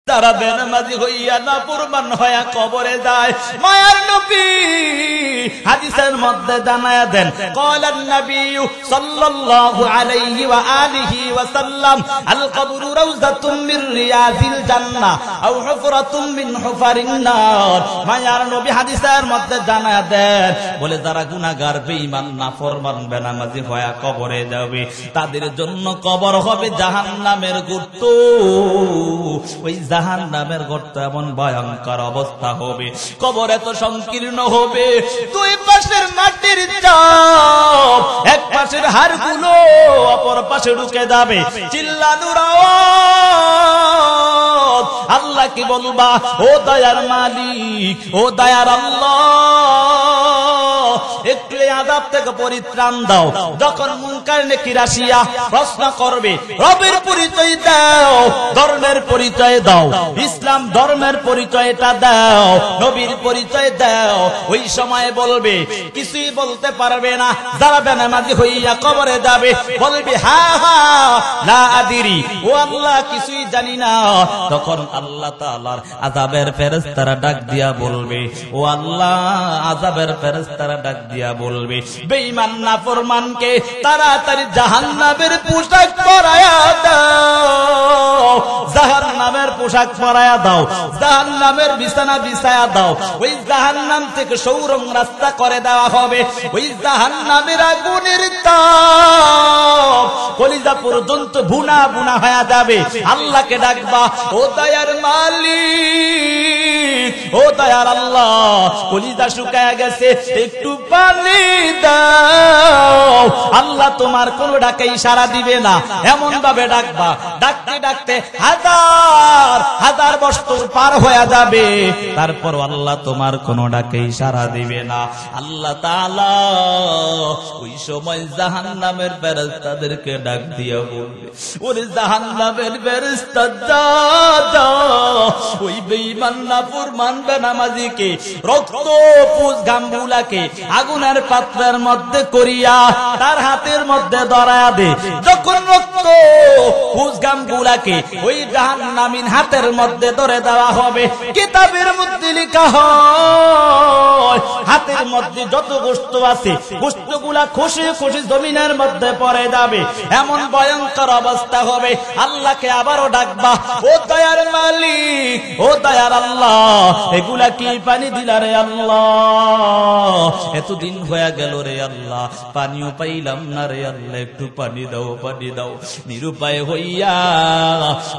তারা বেনামাজি হইয়া নাফরমান হইয়া কবরে যায়। মায়ার নবী হাদিসের মধ্যে জানায়া দেন, ক্বালান নবী সাল্লাল্লাহু আলাইহি ওয়া আলিহি ওয়া সাল্লাম, আল কবরু রাউযাতুম মির রিয়াজিল জান্নাহ আও হুফরাতুম মিন হুফারিন নার। মায়ার নবী হাদিসের মধ্যে জানায়া দেন, বলে যারা গুনাহগার বেঈমান নাফরমান বেনামাজি হইয়া কবরে যাবে, তাদের জন্য কবর হবে জাহান্নামের গর্ত। ওই জাহান্নামের গর্ত এমন ভয়ঙ্কর অবস্থা হবে, কবর এত সংকীর্ণ হবে, দুই পাশের মাটির চাপ, এক পাশের হাড়গুলো অপর পাশে ঢুকে যাবে। চিল্লানোর আওয়াজ, আল্লাহ কি বলবা, ও দয়ার মালিক, ও দয়ার আল্লাহ, একটু এই আযাব থেকে পরিত্রাণ দাও। যখন মুনকার নেকির আসিয়া প্রশ্ন করবে, রবের পরিচয় দাও, ধর্মের পরিচয় দাও, ইসলাম ধর্মের পরিচয়টা দাও, নবীর পরিচয় দাও, ওই সময় বলবে, কিছুই বলতে পারবে না। যারা বেনামাজি হইয়া কবরে যাবে বলবে, হা হা লা আদিরি, ও আল্লাহ কিছুই জানি না। তখন আল্লাহ তাআলার আযাবের ফেরেশতারা ডাক দিয়া বলবে, ও আল্লাহ আযাবের ফেরেশতারা ডাক দিয়া বলবে, বেঈমান নাফরমানকে তাড়াতাড়ি জাহান্নামের পোশাক পরায়া দাও, জাহান্নামের পোশাক পরায়া দাও, জাহান্নামের বিছানা বিছায়া দাও। ওই জাহান্নাম থেকে সৌরং রাস্তা করে দেওয়া হবে। ওই জাহান্নামের আগুনের তাপ কলিজা পর্যন্ত ভুনা ভুনা হয়ে যাবে। আল্লাহকে ডাকবা, ও দয়ার মালিক, ও দয়ার আল্লাহ, কলিজা শুকায় গেছে, একটু পানি দাও। আল্লাহ তোমার কোন ডাকেই সাড়া দিবে না, এমন ভাবে ডাকবা, ডাকতে ডাকতে হাজার হাজার বছর পার হয়ে যাবে, তারপর আল্লাহ তোমার কোন ডাকেই সাড়া দিবে না। আল্লাহ তাআলা ওই সময় জাহান্নামের ফেরেশতাদেরকে ডাক দিয়া বলবে, ওরে জাহান্নামের ফেরেশতা দাদা, ওই বেঈমান নাফরমান বেনামাজিকে রক্ত পুজ গামগুলাকে আগুনের পাত্রের মধ্যে করিয়া তার হাতের মধ্যে ধরায়া দে। যখন রক্ত পুজ গামগুলাকে ওই জাহান্নামীর হাতের মধ্যে ধরে দেওয়া হবে, কিতাবের মধ্যে লেখা হয় হাতের মধ্যে যত গোশত আছে গোশতগুলা খুশি খুশি জমিনের মধ্যে পড়ে যাবে। এমন ভয়ঙ্কর অবস্থা হবে। আল্লাহকে আবারও ডাকবা, ও দয়ার মালিক, ও দয়ার আল্লাহ, এগুলা কি পানি দিলা রে আল্লাহ, এতদিন হয়ে গেল রে আল্লাহ, পানিও পাইলাম না রে আল্লাহ, একটু পানি দাও, পানি দাও। নিরুপায় হইয়া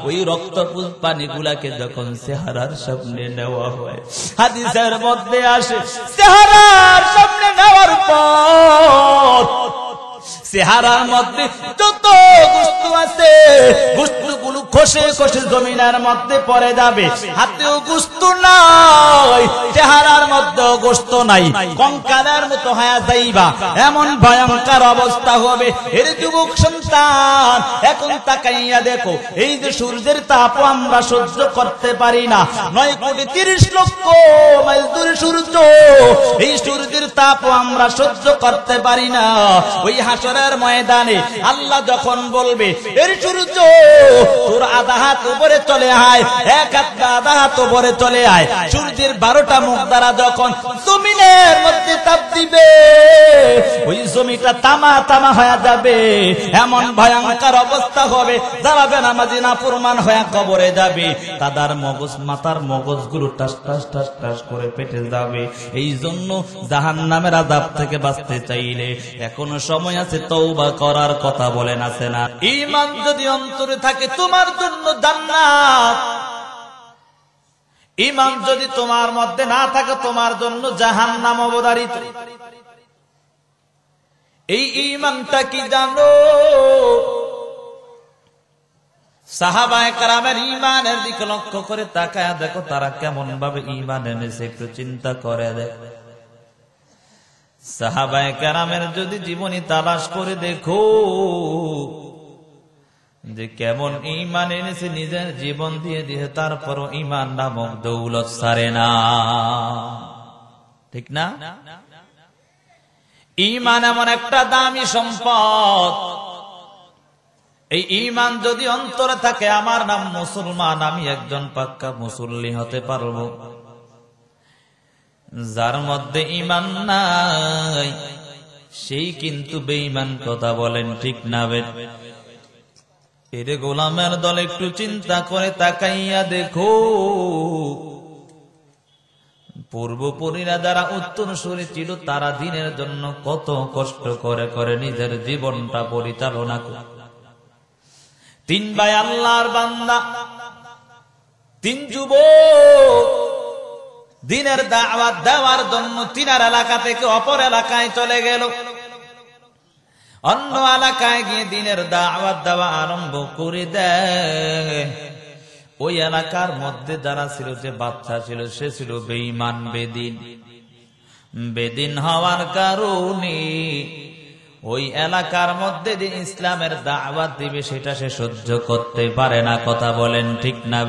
ওই রক্তপুঞ্জ পানিগুলাকে যখন চেহারার সামনে নেওয়া হয়, হাদিসের মধ্যে আসে, চেহারার সামনে নেওয়ার পর চেহারার মধ্যে যত গোশত আছে গোশতগুলো খসে খসে জমিনের মধ্যে পড়ে যাবে। হাতেও গোশত নাই, চেহারার মধ্যেও গোশত নাই, কঙ্কালের মতো হয়ে যাইবা। এমন ভয়ঙ্কর অবস্থা হবে। এর যুবক সন্তান, এখন তাকাইয়া দেখো, এই যে সূর্যের তাপ আমরা সহ্য করতে পারি না, 9,30,00,000 মাইল দূরে সূর্য, এই সূর্যের তাপ আমরা সহ্য করতে পারি না। ওই হাসরের ময়দানে আল্লাহ যখন বলবে, এর সূর্য তোর আধা হাত উপরে চলে আয়, এক হাত আধা হাত উপরে চলে আয়, সূর্যের 12টা মুখ দ্বারা যখন জমিনের মধ্যে তাপ দিবে, ওই জমিটা তামা তামা হয়ে যাবে। এমন ভয়ঙ্কর অবস্থা হবে। যারা বেনামাজি নাফরমান হয়ে কবরে যাবে, তাদের মগজ, মাথার মগজগুলো টাস টাস টাস টাস করে পেটে যাবে। এই জন্য জাহান্নামের আযাব থেকে বাঁচতে চাইলে এখনো সময় আছে, তওবা করার কথা বলেন, আছে না? ঈমান যদি অন্তরে থাকে তোমার জন্য জান্নাত, ঈমান যদি তোমার মধ্যে না থাকে তোমার জন্য জাহান্নাম অবধারিত। এই ঈমানটা কি জানো? সাহাবায়ে কেরামের ঈমানের দিকে লক্ষ্য করে তাকায়া দেখো, তারা কেমন ভাবে ঈমান এনেছে, একটু চিন্তা করে দেখো। সাহাবায়ে কেরামের যদি জীবনী তালাশ করে দেখো যে কেমন ঈমান এনেছে, নিজের জীবন দিয়ে দিয়ে, তারপরও ঈমান নামক দৌলত ছাড়ে না, ঠিক না? ঈমান এমন একটা দামি সম্পদ, এই ঈমান যদি অন্তরে থাকে, আমার নাম মুসলমান, আমি একজন পাক্কা মুসল্লি হতে পারবো। যার মধ্যে ঈমান নাই সেই কিন্তু বেঈমান কথা বলেন, ঠিক না? এরে গোলামের দল, একটু চিন্তা করে তাকাইয়া দেখো, পূর্বপুরীরা যারা উত্তরসূরি ছিল, তারা দিনের জন্য কত কষ্ট করে করে নিজের জীবনটা পরিচালনা করে। 3 ভাই আল্লাহর বান্দা, 3 যুবক দিনের দাওয়াত দেওয়ার জন্য তিনার এলাকা থেকে অপর এলাকায় চলে গেল। অন্য এলাকায় গিয়ে দিনের দাওয়াত দেওয়া আরম্ভ করে দেয়। ওই এলাকার মধ্যে যারা ছিল, যে বাচ্চা ছিল, সে ছিল বেঈমান, বেদিন হওয়ার কারণে ওই এলাকার মধ্যে যে ইসলামের দাওয়াত দিবে সেটা সে সহ্য করতে পারে না। কথা বলেন, ঠিক না?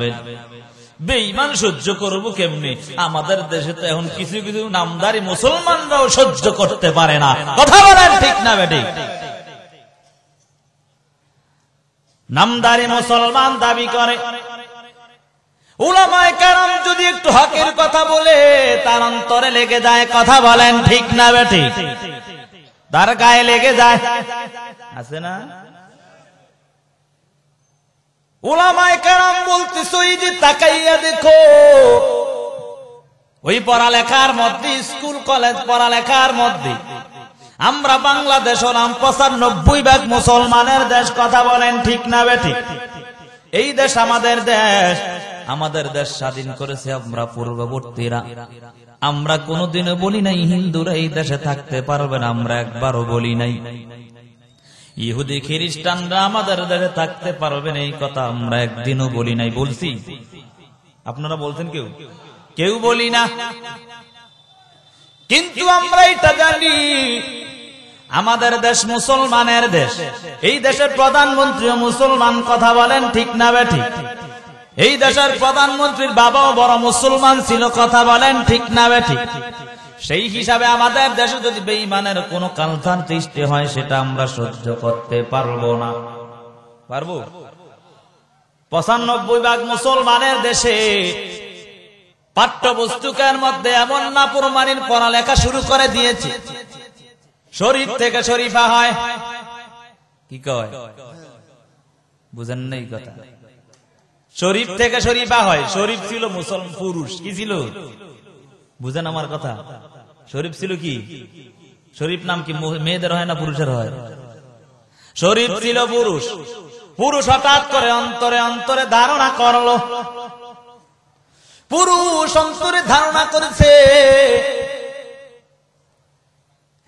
বেঈমান সহ্য করবো কেমনি? আমাদের দেশে তো এখন কিছু কিছু নামদারি মুসলমানরাও সহ্য করতে পারে না। কথা বলেন, ঠিক না বেটি? নামদারি মুসলমান দাবি করে, উলামায়ে কেরাম যদি একটু হকের কথা বলে তার অন্তরে লেগে যায়। কথা বলেন, ঠিক না বেটি? তার গায়ে লেগে যায়, আছে না? উলামায়ে কেরাম বলতেছে, ওই যে তাকাইয়া দেখো, ওই পড়ালেখার মধ্যে, স্কুল কলেজ পড়ালেখার মধ্যে আমরা বাংলাদেশ হলাম 95% মুসলমানের দেশ। কথা বলেন, ঠিক না বেঠিক? এই দেশ আমাদের দেশ, আমাদের দেশ স্বাধীন করেছে আমরা পূর্ববর্তীরা। আমরা কোনোদিনও বলি নাই হিন্দুরা এই দেশে থাকতে পারবে না, আমরা একবারও বলি নাই ইহুদি খ্রিস্টানরা আমাদের দেশে থাকতে পারবে না, এই কথা আমরা একদিনও বলি নাই। বলছি? আপনারা বলছেন? কেউ বলি না। কিন্তু আমরা এটা জানি আমাদের দেশ মুসলমানের দেশ, এই দেশের প্রধানমন্ত্রীও মুসলমান। কথা বলেন, ঠিক না বেঠিক? এই দেশের প্রধানমন্ত্রীর বাবাও বড় মুসলমান ছিল। কথা বলেন, ঠিক না বেঠিক? সেই হিসাবে আমাদের দেশে যদি বেঈমানের কোন কালচার সৃষ্টি হয়, সেটা আমরা সহ্য করতে পারবো না। পারবো? 95% মুসলমানের দেশে পাঠ্যপুস্তকের মধ্যে এমন নাফরমানির পড়ালেখা শুরু করে দিয়েছে, শরীফ থেকে শরীফা হয়। কি কয়? বুঝেন না এই কথা? শরীফ থেকে শরীফা হয়। শরীফ ছিল মুসলমান পুরুষ। কি ছিল? বুঝেন আমার কথা? শরীফ ছিল কি? শরীফ নাম কি মেয়েদের হয় না পুরুষের হয়? শরীফ ছিল পুরুষ। পুরুষ হঠাৎ করে অন্তরে অন্তরে ধারণা করলো, পুরুষ অন্তরে ধারণা করেছে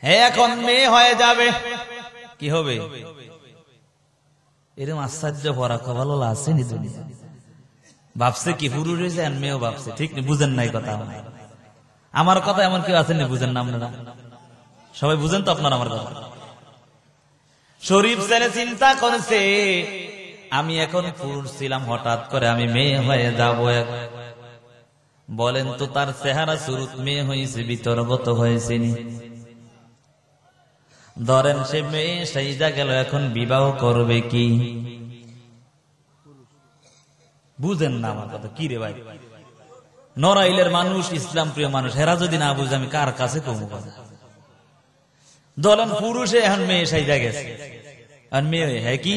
হ্যাঁ এখন মেয়ে হয়ে যাবে। কি হবে? এরকম আশ্চর্য ভরা ভালো আছে নিজে ভাবছে কি পুরুষ হয়েছে আর মেয়েও ভাবছে। ঠিক বুঝেন নাই কথা? আমার কথা এমন কেউ আছেন বুঝেন না আপনারা? সবাই বুঝেন তো আপনারা আমার কথা? শরীফ ছেলে চিন্তা করেছে আমি এখন পুরুষ ছিলাম, হঠাৎ করে আমি মেয়ে হয়ে যাব। বলেন তো তার চেহারা সুরত মেয়ে হয়েছে, বিতর্গত হয়েছে। ধরেন সে মেয়ে সাইজা গেল, এখন বিবাহ করবে কি? বুঝেন না আমার কথা? কি রে ভাই, নড়াইলের মানুষ, ইসলাম প্রিয় মানুষ, হেরা যদি না বুঝে আমি কার কাছে কমু কথা? ধরেন পুরুষে এখন মেয়ে সাইজা গেছে, আর মেয়ে হ্যাঁ কি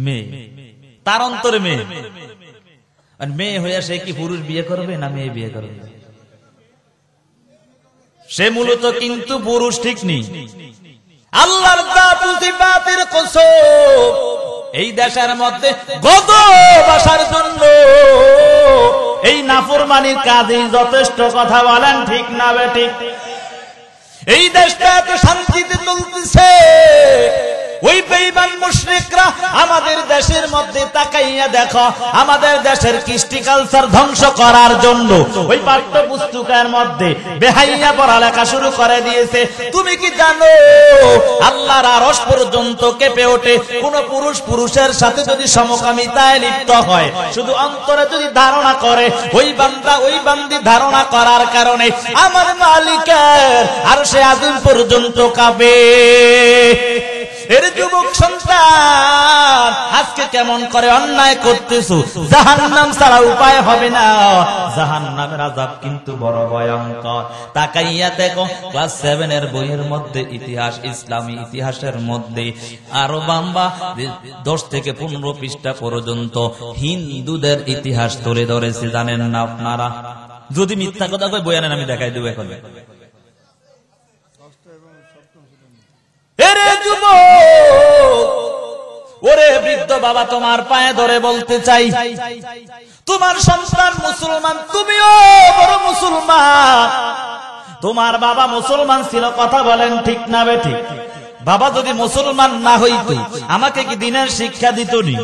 মেয়ে, তার অন্তরে মেয়ে। আর মেয়ে হইয়া সে কি পুরুষ বিয়ে করবে না মেয়ে বিয়ে করবে? সে মূলত কিন্তু পুরুষ। ঠিক নেই? আল্লাহর জাতের কসম, এই দেশের মধ্যে গজব আসার জন্য এই নাফরমানির কাজে যথেষ্ট। কথা বলেন, ঠিক না বেঠিক? এই দেশটা এত শান্তিতে চলতেছে, ওই বেঈমান মুশরিকরা আমাদের দেশের মধ্যে তাকাইয়া দেখো, আমাদের দেশের কৃষ্টি কালচার ধ্বংস করার জন্য ওই পাঠ্যপুস্তকের মধ্যে বেহাইয়া পড়ালেখা শুরু করে দিয়েছে। তুমি কি জানো আল্লাহর আরশ পর্যন্ত কেঁপে ওঠে কোন পুরুষ পুরুষের সাথে যদি সমকামিতায় লিপ্ত হয়, শুধু অন্তরে যদি ধারণা করে, ওই বান্দা ওই বান্দি ধারণা করার কারণে আমার মালিকের আরশে আযম পর্যন্ত কাঁপে। এর যুবক সন্তান আজকে কেমন করে অন্যায় করতেছো, জাহান্নাম ছাড়া উপায় হবে না। জাহান্নামের আযাব কিন্তু বড় ভয়ঙ্কর। তাকাইয়া দেখো ক্লাস 7 এর বইয়ের মধ্যে ইতিহাস, ইসলামী ইতিহাসের মধ্যে আরো বাম্বা 10 থেকে 15 পৃষ্ঠা পর্যন্ত হিন্দুদের ইতিহাস তুলে ধরেছে। জানেন না আপনারা? যদি মিথ্যা কথা কই বই আনেন, আমি দেখাই দেব এখন। এরে যুবক, ওরে বৃদ্ধ বাবা, তোমার পায়ে ধরে বলতে চাই, তোমার সন্তান মুসলমান, তুমিও বড় মুসলমান। তোমার বাবা মুসলমান ছিল, কথা বলেন ঠিক না বেঠিক? বাবা যদি মুসলমান না হইতো আমাকে কি দিনের শিক্ষা দিত নি?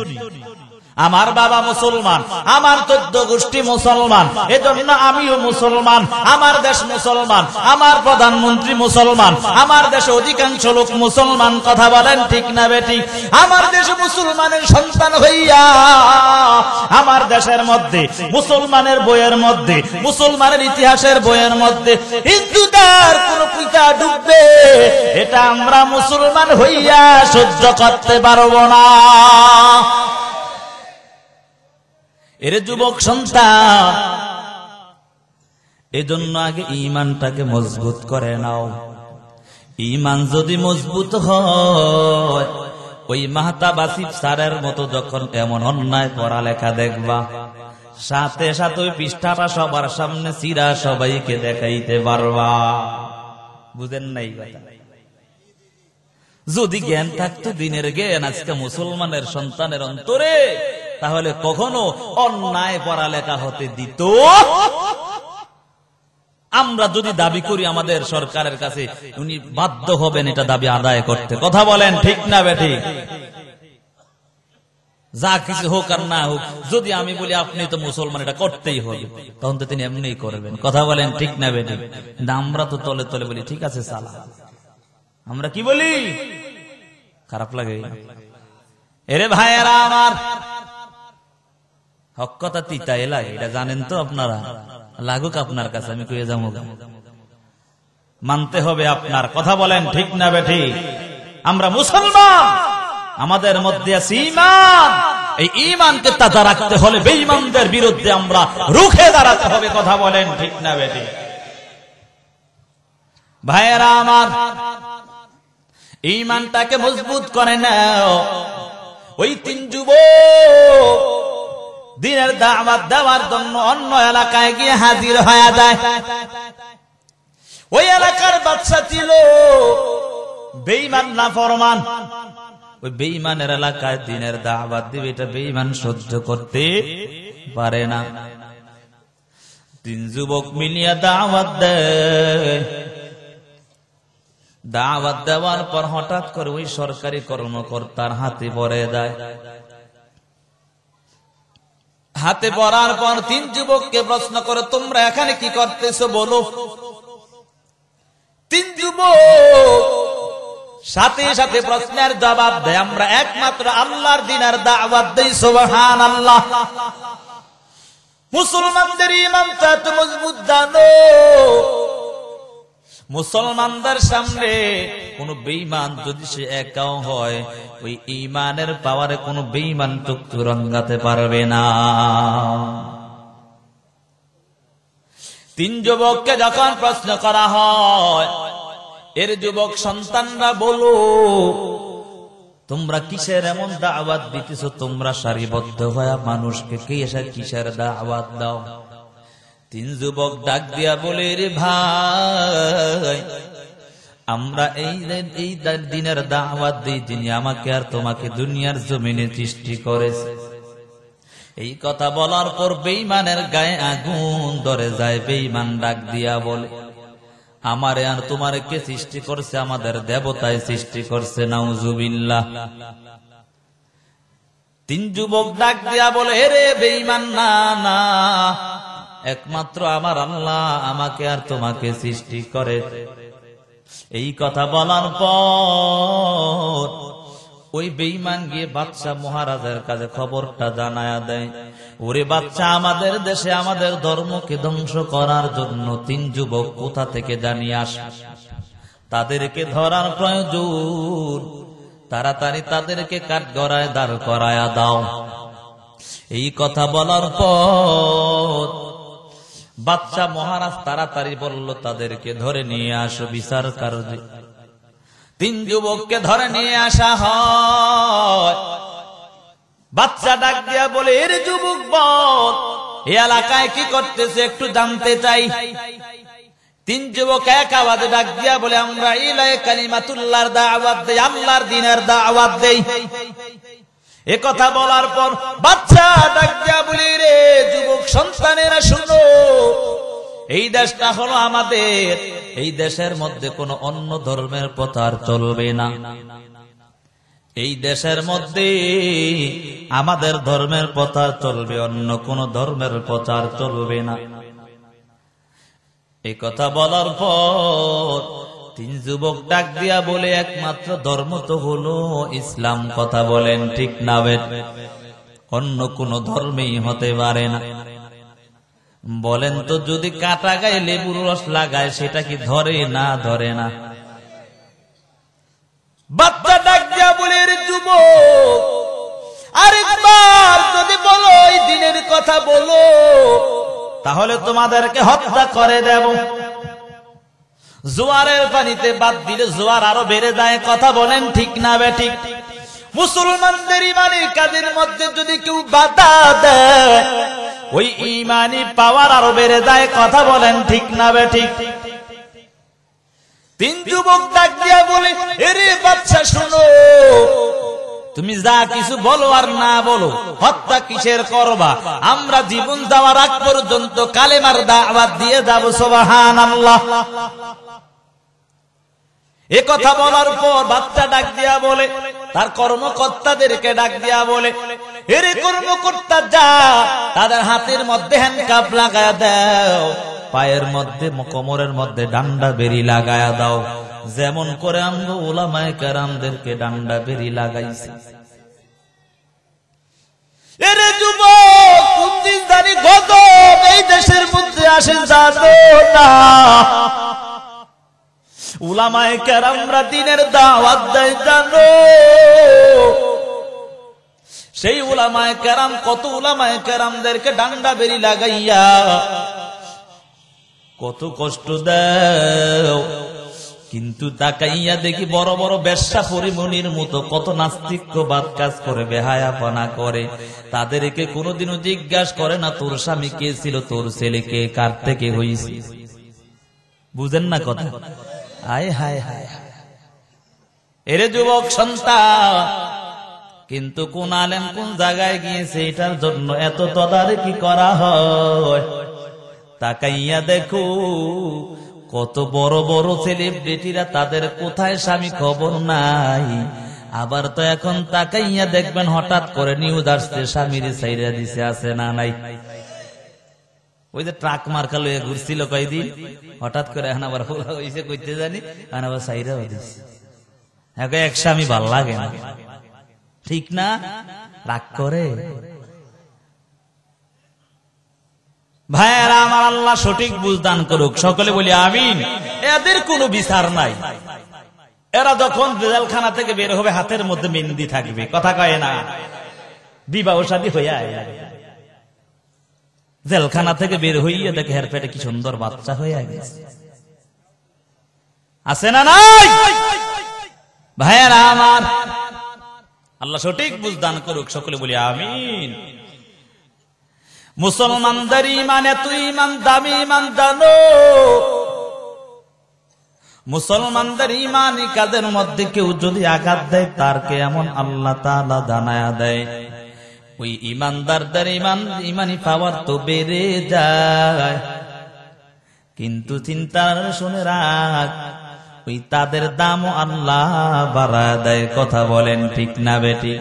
আমার বাবা মুসলমান, আমার 14 গোষ্ঠী মুসলমান, এজন্য আমিও মুসলমান। আমার দেশ মুসলমান, আমার প্রধানমন্ত্রী মুসলমান, আমার দেশে অধিকাংশ লোক মুসলমান। কথা বলেন ঠিক না বেঠিক? আমার দেশে মুসলমানের সন্তান হইয়া আমার দেশের মধ্যে মুসলমানের বইয়ের মধ্যে, মুসলমানের ইতিহাসের বইয়ের মধ্যে হিন্দুদের কোন পিতা ডুববে, এটা আমরা মুসলমান হইয়া সহ্য করতে পারবো না। এর যুবক সন্তান, এজন্য আগে ঈমানটাকে মজবুত করে নাও। ঈমান যদি মজবুত হয়, ওই মাহতাব আসিফ স্যারের মতো যখন এমন অন্যায় পড়ালেখা দেখবা, সাথে সাথে ওই পৃষ্ঠাটা সবার সামনে চিরা সবাইকে দেখাইতে পারবা। বুঝেন নাই কথা? যদি জ্ঞান থাকতো, দিনের জ্ঞান আজকে মুসলমানের সন্তানের অন্তরে, তাহলে কখনো অন্যায় পড়ালেখা হতে দিত। আমরা যদি দাবি করি আমাদের সরকারের কাছে, উনি বাধ্য হবেন এটা দাবি আদায় করতে। কথা বলেন ঠিক না বেঠিক? যা কিছু হোক আর না হোক, যদি আমি বলি আপনি তো মুসলমান, এটা করতেই হবে, তখন তো তিনি এমনিই করবেন। কথা বলেন ঠিক না বেঠিক? আমরা তো তলে তলে বলি ঠিক আছে সালা। আমরা কি বলি? খারাপ লাগে? এরে ভাইয়েরা আমার, হক কথা তিতাই লাগে, এটা জানেন তো আপনারা। লাগুক আপনার কাছে, আমি কয়ে যাবো, মানতে হবে আপনার। কথা বলেন ঠিক না বেঠিক? আমরা মুসলমান, আমাদের মধ্যে আছে ঈমান। এই ঈমানকে তাজা রাখতে হলে বেঈমানদের বিরুদ্ধে আমরা রুখে দাঁড়াতে হবে। কথা বলেন ঠিক না বেঠিক? ভাইয়েরা আমার, ঈমানটাকে মজবুত করে নাও। ওই 3 যুবক দিনের দাওয়াত দেওয়ার জন্য অন্য এলাকায় গিয়ে হাজির হয়ে যায়। ওই এলাকার বাদশা ছিল বেঈমান নাফরমান। ওই বেঈমানের এলাকায় দিনের দাওয়াত দিবে, এটা বেঈমান সহ্য করতে পারে না। 3 যুবক মিলিয়া দাওয়াত দেয়। দাওয়াত দেওয়ার পর হঠাৎ করে ওই সরকারি কর্মকর্তার হাতে পড়ে যায়। হাতে পড়ার পর 3 যুবককে প্রশ্ন করে, তোমরা এখানে কি করতেছো বলো। 3 যুবক সাথে সাথে প্রশ্নের জবাব দেয়, আমরা একমাত্র আল্লাহর দ্বীনের দাওয়াত দেই। সুবহানাল্লাহ। মুসলমানদের ঈমানটা এত মজবুত জানো, মুসলমানদের সামনে কোন বেঈমান যদি সে একাও হয়, ওই ঈমানের পাওয়ারে কোন বেঈমান টুকটু রঙ্গাতে পারবে না। 3 যুবককে যখন প্রশ্ন করা হয়, এর যুবক সন্তানরা বলো, তোমরা কিসের এমন দাওয়াত দিতেছো? তোমরা সারিবদ্ধ হয়ে মানুষকে কিসের দাওয়াত দাও? 3 যুবক ডাক দিয়া বলে, রে ভাই, আমরা এই দিনের দাওয়াত দিই যিনি আমাকে আর তোমাকে দুনিয়ার জমিনে সৃষ্টি করেছে। এই কথা বলার পর বেঈমানের গায়ে আগুন ধরে যায়। বেঈমান ডাক দিয়া বলে, আমারে আর তোমারে কে সৃষ্টি করছে? আমাদের দেবতায় সৃষ্টি করছে। নাউজুবিল্লাহ। 3 যুবক ডাক দিয়া বলে, রে বেঈমান, না না, একমাত্র আমার আল্লাহ আমাকে আর তোমাকে সৃষ্টি করে। এই কথা বলার পর ওই বেঈমান গিয়ে বাদশা মহারাজের কাছে খবরটা জানায়া দেয়, ওরে বাদশা, আমাদের দেশে আমাদের ধর্মকে ধ্বংস করার জন্য 3 যুবক কোথা থেকে জানিয়ে আসে, তাদেরকে ধরার প্রয়োজন। তাড়াতাড়ি তাদেরকে কাঠগড়ায় দাঁড় করায়া দাও। এই কথা বলার পর বাদশা মহারাজ তাড়াতাড়ি বলল, তাদেরকে ধরে নিয়ে আসো বিচার কার্যে। 3 যুবককে ধরে নিয়ে আসা হয়। বাচ্চা ডাক দিয়া বলে, এর যুবক বল, এই এলাকায় কি করতেছে একটু জানতে চাই। 3 যুবক এক আওয়াজে ডাক দিয়া বলে, আমরা ইলায়ে কালিমাতুল্লাহর দাওয়াত দেই, আল্লাহর দ্বীনের দাওয়াত দেই। এ কথা বলার পর বাচ্চা ডাক দিয়া বলে, রে যুবক সন্তানেরা শুনো, এই দেশটা হলো আমাদের, এই দেশের মধ্যে কোনো অন্য ধর্মের প্রচার চলবে না। এই দেশের মধ্যে আমাদের ধর্মের প্রচার চলবে, অন্য কোন ধর্মের প্রচার চলবে না। এই কথা বলার পর 3 যুবক ডাক দিয়া বলে, একমাত্র ধর্ম তো হলো ইসলাম। কথা বলেন ঠিক না বেঠ? অন্য কোন ধর্মেই হতে পারে না। বলেন তো, যদি কাটা গায়ে লেবুর রস লাগায় সেটা কি ধরে না ধরে না? বাচ্চা ডাক দিয়া বলে, যুবক আরেকবার যদি বলো এই দিনের কথা বলো, তাহলে তোমাদেরকে হত্যা করে দেব। জোয়ারের পানিতে বাদ দিলে জোয়ার আরো বেড়ে যায়। কথা বলেন ঠিক না বেঠিক? মুসলমানদের ইমানি কাজের মধ্যে যদি কেউ বাধা দেয়, ওই ইমানি পাওয়ার আরো বেড়ে যায়। কথা বলেন ঠিক না বেঠিক? 3 যুবক ডাক দিয়া বলে, এরে বাচ্চা শুনো, তুমি যা কিছু বলো আর না বলো, হত্যা কিসের করবা? আমরা জীবন যাওয়ার আগ পর্যন্ত কালেমার দাওয়াত দিয়ে যাব। সুবহানাল্লাহ। এ কথা বলার পর বাচ্চা ডাক দিয়া বলে, তার কর্মকর্তাদেরকে ডাক দিয়া বলে, এরে কর্মকর্তা যা, তাদের হাতের মধ্যে হ্যান্ডকাপ লাগায়া দাও, পায়ের মধ্যে কোমরের মধ্যে ডান্ডা বেরি লাগায়া দাও, যেমন করে আমরা উলামায়ে কেরামদেরকে ডান্ডা বেরি লাগাইছি। এরে যুবক, কোন দিন জানি গজব এই দেশের মধ্যে আসে জানো না। উলামায়ে কেরামরা দ্বীনের দাওয়াত দেয় জানো? সেই উলামায়ে কেরাম, কত উলামায়ে কেরামদেরকে ডান্ডা বেরি লাগাইয়া কত কষ্ট দাও। কিন্তু তাকাইয়া দেখি বড় বড় বেশ্যা পরিমণির মতো কত নাস্তিক্যবাদ কাজ করে, বেহায়াপনা করে। তাদেরকে কোনোদিনও জিজ্ঞাসা করে না তোর স্বামী কে ছিল, তোর ছেলে কে, কার থেকে হইছে। বুঝেন না কথা? হায় হায় হায়। এরে যুবক সন্তান, কিন্তু কোন আলেম কোন জায়গায় গিয়েছে এটার জন্য এত তদারকি করা হয়। তাকাইয়া দেখো কত বড় বড় সেলিব্রিটিরা, তাদের কোথায় স্বামী খবর নাই। আবার তো এখন তাকাইয়া দেখবেন হঠাৎ করে নিউজ আসছে স্বামীর সাইরা দিছে, আছে না নাই? ওই যে ট্রাক মার্কা লইয়া ঘুরছিল কয়দিন, হঠাৎ করে এখন আবার হইছে কইতে জানি, এখন আবার সাইরা দিছে। এক স্বামী ভাল লাগে না, ঠিক না? রাগ করে। ভাইয়েরা আমার, আল্লাহ সঠিক বুঝদান করুক, সকলে বলি আমিন। এদের কোনো বিচার নাই। এরা যখন জেলখানা থেকে বের হবে হাতের মধ্যে মেহেন্দি থাকবে, কথা কয় না? বিবাহ শাদী হইয়া জেলখানা থেকে বের হইয়া দেখে হের পেটে কি সুন্দর বাচ্চা হইয়া গেছে, আছে না নাই? ভাইয়েরা আমার, আল্লাহ সঠিক বুঝদান করুক, সকলে বলি আমিন। মুসলমানদের ইমান এত ইমান, দামি ইমান জানো? মুসলমানদের ইমানি কাজের মধ্যে কেউ যদি আঘাত দেয়, তার কে এমন আল্লাহ তাআলা জানায়া দেয়, ওই ইমানদারদের ইমানি পাওয়ার তো বেড়ে যায়। কিন্তু চিন্তা শুনে রাখ, ওই তাদের দামও আল্লাহ বাড়ায় দেয়। কথা বলেন ঠিক না বেটি?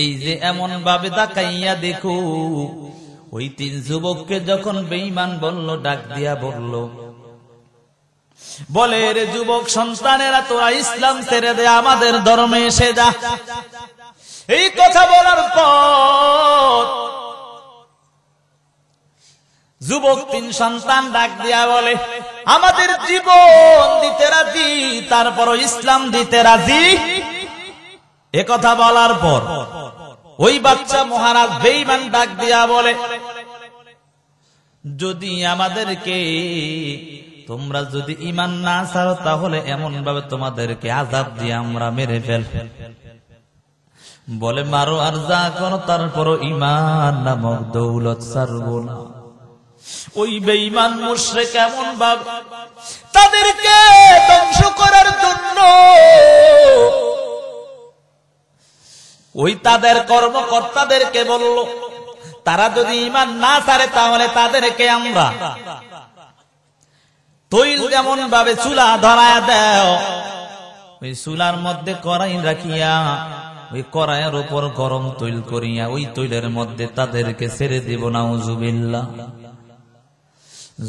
এই যে এমন ভাবে তাকাইয়া দেখো, ওই 3 যুবককে যখন বেঈমান বলল, ডাক দিয়া বলল, বলে রে যুবক সন্তানেরা, তোরা ইসলাম ছেড়ে দে, আমাদের ধর্মে এসে যা। এই কথা বলার পর যুবক 3 সন্তান ডাক দিয়া বলে, আমাদের জীবন দিতে রাজি, তারপরও ইসলাম দিতে রাজি এ কথা বলার পর ওই বাচ্চা মহারাজ বেঈমান ডাক দিয়া বলে, যদি আমাদেরকে তোমরা যদি ঈমান না ছাড়ো তাহলে এমন ভাবে তোমাদেরকে আযাব দিয়ে আমরা মেরে ফেলব। বলে মারো আর যা করো, তারপরও ঈমান নামক দৌলত ছাড়বো না। ওই বেঈমান মুশরিক এমন ভাবে তাদেরকে ধ্বংস করার জন্য ওই তাদের কর্মকর্তাদেরকে বলল, তারা যদি ঈমান না ছাড়ে তাহলে তাদেরকে আমরা তৈল যেমন ভাবে চুলা ধরায়া দাও, ওই চুলার মধ্যে কড়াই রাখিয়া ওই কড়াইয়ের উপর গরম তৈল করিয়া ওই তৈলের মধ্যে তাদেরকে ছেড়ে দেব। নাউজুবিল্লাহ।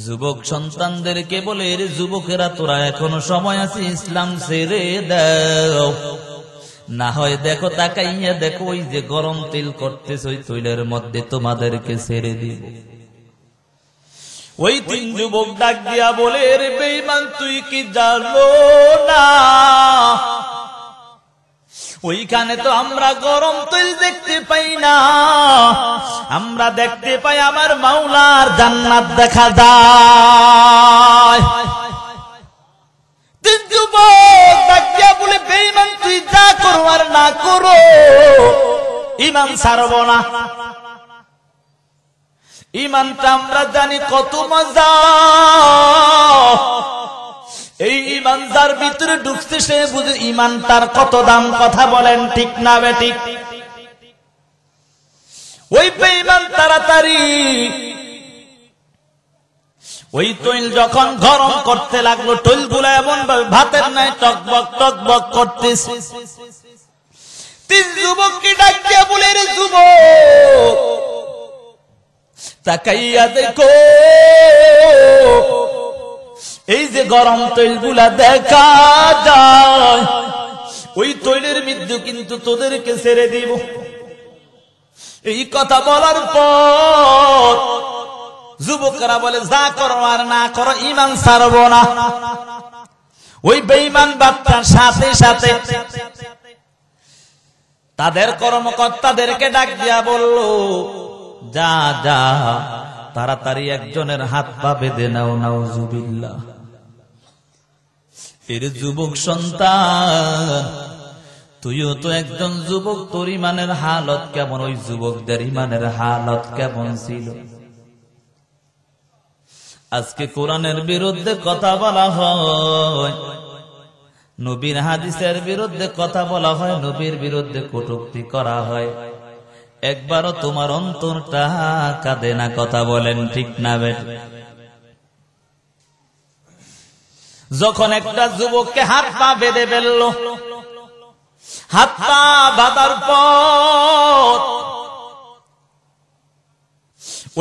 যুবক সন্তানদেরকে বলে, এর যুবকেরা তোরা এখনো সময় আছে, ইসলাম ছেড়ে দাও, না হয় দেখো তাকাইয়া দেখো ওই যে গরম তেল করতেছ ওই তৈলের মধ্যে তোমাদেরকে ছেড়ে দিব। ওই তিন যুবক ডাক দিয়া বলে, রে বেঈমান তুই কি জানো না ওইখানে তো আমরা গরম তেল দেখতে পাই না, আমরা দেখতে পাই আমার মাওলার জান্নাত দেখা যায়। তিন যুবক ডাক দিয়া বলে, বেঈমান তুই যা করো আর না করো, ঈমান ছাড়ব না। ঈমানটা আমরা জানি কত মজা, এই ঈমান যার ভিতরে ঢুকছে সে বুঝে ঈমানটার কত দাম। কথা বলেন ঠিক না বেঠিক? ওই বেঈমান তাড়াতাড়ি ওই তৈল যখন গরম করতে লাগলো, তৈলগুলো এমন ভাবে ভাতের নাই টকবক টকবক করতেছে। তিন যুবককে ডাক দিয়া বলে, রে যুবক তাকাইয়া দেখো, এই যে গরম তৈলগুলা দেখা যায় ওই তৈলের মধ্যে কিন্তু তোদেরকে ছেড়ে দিব। এই কথা বলার পর যুবকরা বলে, যা করো আর না করো, ঈমান ছাড়ব না। ওই বেঈমান বাচ্চার সাথে সাথে তাদের কর্মকর্তাদেরকে ডাক দিয়া বলল, যা যা তাড়াতাড়ি একজনের হাত পা বেঁধে নাও। নাউজুবিল্লাহ। এর যুবক সন্তান, তুইও তো একজন যুবক, তোর ঈমানের হালত কেমন, ওই যুবকদের ঈমানের হালত কেমন ছিল? আজকে কোরআনের বিরুদ্ধে কথা বলা হয়, নবীর হাদিসের বিরুদ্ধে কথা বলা হয়, নবীর বিরুদ্ধে কটূক্তি করা হয়, একবারও তোমার অন্তরটা কাঁদে না? কথা বলেন ঠিক না বেঠিক? যখন একটা যুবককে হাত পা বেঁধে ফেললো, হাত পা বাঁধার পর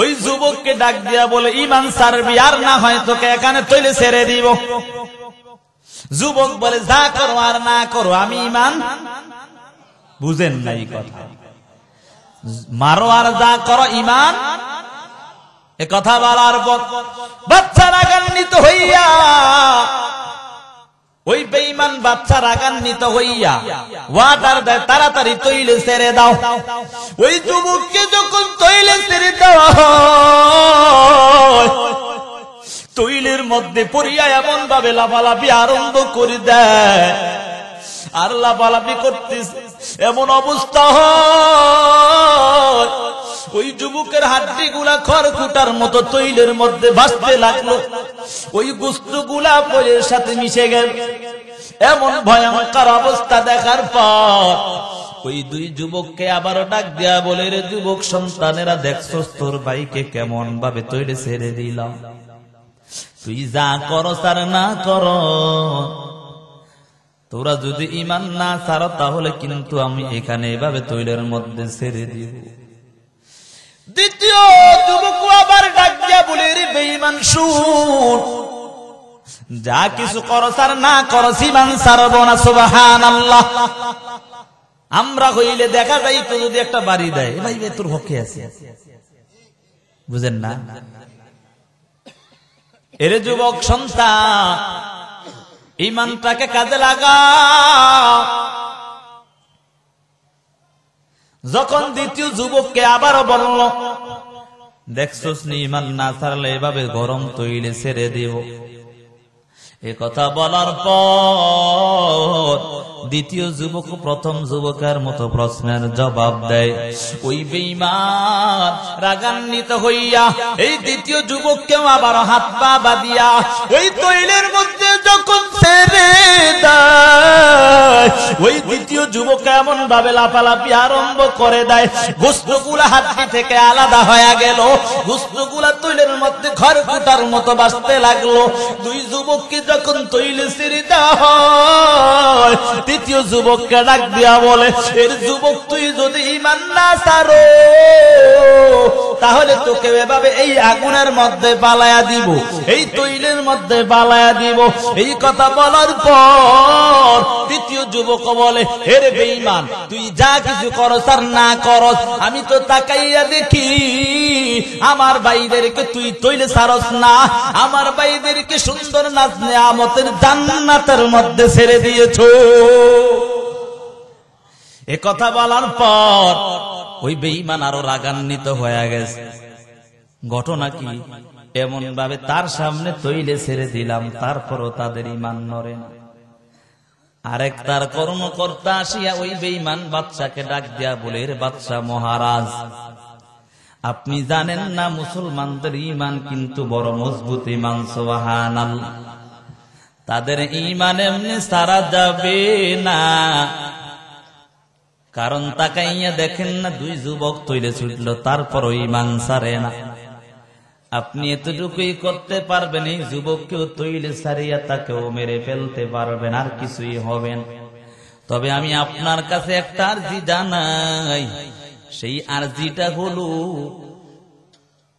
ওই যুবককে ডাক দিয়া বলে, ঈমান ছাড়বি আর না হয় তোকে এখানে তৈলে ছেড়ে দিব। যুবক বলে, যা করো আর না করো, আমি ঈমান। বুঝেন নাই কথা? মারো আর যা করো, ঈমান। এ কথা বলার পর বাচ্চা রাগান্বিত হইয়া, ওই বেঈমান বাচ্চা রাগান্বিত হইয়া ওয়াটার দেয়, তাড়াতাড়ি তৈলে ছেড়ে দাও। ওই যুবককে যখন তৈলে ছেড়ে দেওয়া হয়, তৈলের মধ্যে পড়িয়া এমন ভাবে লাফালাফি আরম্ভ করে দেয়, আর লাফালাফি করতেছে, এমন অবস্থা হয় ওই যুবকের হাড্ডি গুলা খড়কুটার মতো তৈলের মধ্যে ভাসতে লাগলো, ওই গোস্ত গুলা পরের সাথে মিশে গেল। এমন ভয়ঙ্কর অবস্থা দেখার পর ওই দুই যুবককে আবারও ডাক দেয়া বলে, রে যুবক সন্তানেরা, দেখছস তোর ভাইকে কেমন ভাবে তৈলে ছেড়ে দিলাম, তুই যা করো আর না করো, তোরা যদি ঈমান না ছাড়ো তাহলে কিন্তু আমি এখানে এভাবে তৈলের মধ্যে ছেড়ে দিব। দ্বিতীয় যুবক আবার ডাক দিয়া বলে, রে বেঈমান শুন, যা কিছু করো আর না করো, ঈমান ছাড়ব না। সুবহানাল্লাহ। আমরা হইলে দেখা যায় তো যদি একটা বাড়ি দেয়, ভাই তোর হকে আছে, বুঝেন না? এর যুবক সন্তান, ঈমানটাকে কাজে লাগা। যখন দ্বিতীয় যুবককে আবারও বলল, দেখছস নি ইমান না ছাড়লে এভাবে গরম তৈলে ছেড়ে দিব। এ কথা বলার পর দ্বিতীয় যুবক প্রথম যুবকের মতো প্রশ্নের জবাব দেয়। ওই বেঈমান রাগান্বিত হইয়া এই দ্বিতীয় যুবককেও আবার হাত পা বাঁধিয়া ওই তৈলের মধ্যে যখন ছেড়ে দেয়, ওই দ্বিতীয় যুবক এমন ভাবে লাফালাফি আরম্ভ করে দেয়, গোশতগুলা হাড্ডি থেকে আলাদা হয়ে গেল, গোশতগুলা তৈলের মধ্যে খড়কুটার মতো বাজতে লাগলো। দুই যুবককে যখন তৈলে ছেড়ে দেওয়া হয়, তৃতীয় যুবককে ডাক দিয়া বলে, এর যুবক তুই যদি ঈমান না ছাড়ো তাহলে তোকে এভাবে এই আগুনের মধ্যে পালায়া দিব, এই তৈলের মধ্যে পালায়া দিব। এই কথা বলার পর তৃতীয় যুবক বলে, এর বেঈমান তুই যা কিছু করস আর না করস, আমি তো তাকাইয়া দেখি আমার ভাইদেরকে তুই তৈলে ছাড়স না, আমার ভাইদেরকে সুন্দর নাচ নেয়ামতের জান্নাতের মধ্যে ছেড়ে দিয়েছো। এ কথা বলার পর ওই বেঈমান আরো রাগান্বিত হয়ে গেছে। ঘটনা কি? এমন ভাবে তার সামনে তৈলে ছেড়ে দিলাম, তারপরও তাদের ঈমান নড়ে না। আরেক তার কর্মকর্তা আসিয়া ওই বেঈমান বাদশাকে ডাক দিয়া বলে, রে বাদশা মহারাজ, আপনি জানেন না মুসলমানদের ঈমান কিন্তু বড় মজবুত ঈমান, সুবহানাল্লাহ। তাদের ঈমান এমনি সারা যাবে না, কারণ তাকাইয়া দেখেন না দুই যুবক তৈলে ছুটল, তারপরও ঈমান ছাড়ে না। আপনি এতটুকুই করতে পারবেন, এই যুবককেও তৈলে ছাড়িয়া তাকেও মেরে ফেলতে পারবেন, আর কিছুই হবেন। তবে আমি আপনার কাছে একটা আরজি জানাই, সেই আরজিটা হলো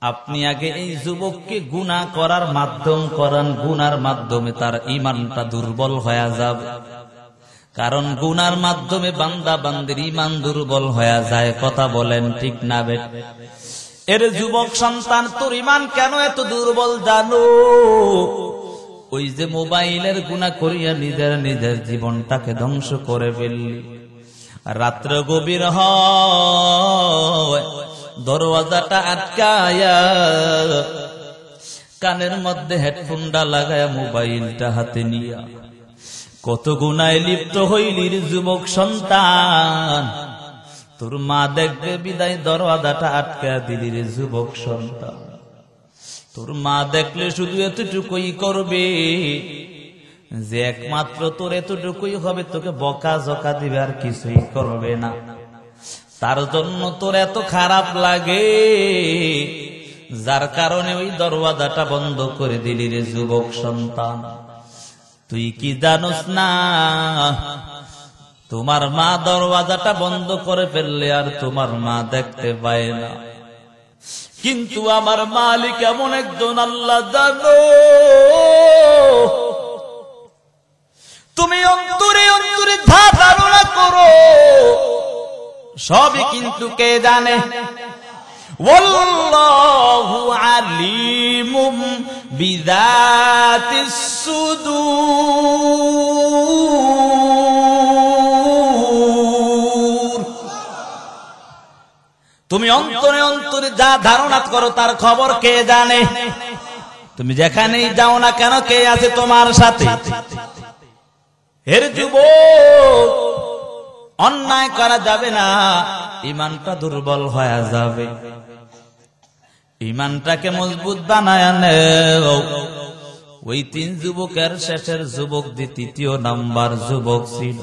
আপনি আগে এই যুবককে গুনাহ করার মাধ্যম করান, গুনার মাধ্যমে তার ঈমানটা দুর্বল হয়ে যাবে। কারণ গুনার মাধ্যমে বান্দা বান্দির ঈমান দুর্বল হয়ে যায়। কথা বলেন ঠিক না বেট? এর যুবক সন্তান, তোর ঈমান কেন এত দুর্বল জানো? ওই যে মোবাইলের গুনাহ করিয়া নিজের জীবনটাকে ধ্বংস করে ফেললি। রাত্র গভীর হয়, দরওয়াজাটা আটকায়া কানের মধ্যে হেডফোনটা লাগায়া মোবাইলটা হাতে নিয়া কত গুনায় লিপ্ত হইলির যুবক সন্তান। তোর মা দেখবে বিদায় দরওয়াজাটা আটকা দিলির যুবক সন্তান। তোর মা দেখলে শুধু এতটুকুই করবে যে একমাত্র তোর এতটুকুই হবে, তোকে বকা জকা দিবে, আর কিছুই করবে না। তার জন্য তোর এত খারাপ লাগে, যার কারণে ওই দরওয়াজাটা বন্ধ করে দিলি রে যুবক সন্তান। তুই কি জানোস না, তোমার মা দরওয়াজাটা বন্ধ করে ফেললে আর তোমার মা দেখতে পায় না, কিন্তু আমার মালিক এমন একজন আল্লাহ জানো। তুমি অন্তরে অন্তরে যা ধারণা করো সবই কিন্তু কে জানে? ওয়াল্লাহু আলিমুম বিযাতিস সুদূর। তুমি অন্তরে অন্তরে যা ধারণা করো তার খবর কে জানে? তুমি যেখানেই যাও না কেন, কে আছে তোমার সাথে? এর যুবক, অন্যায় করা যাবে না, ঈমানটা দুর্বল হয়ে যাবে। ঈমানটাকে মজবুত বানায় নেও। ওই তিন যুবকের শেষের যুবক যে তৃতীয় নাম্বার যুবক ছিল,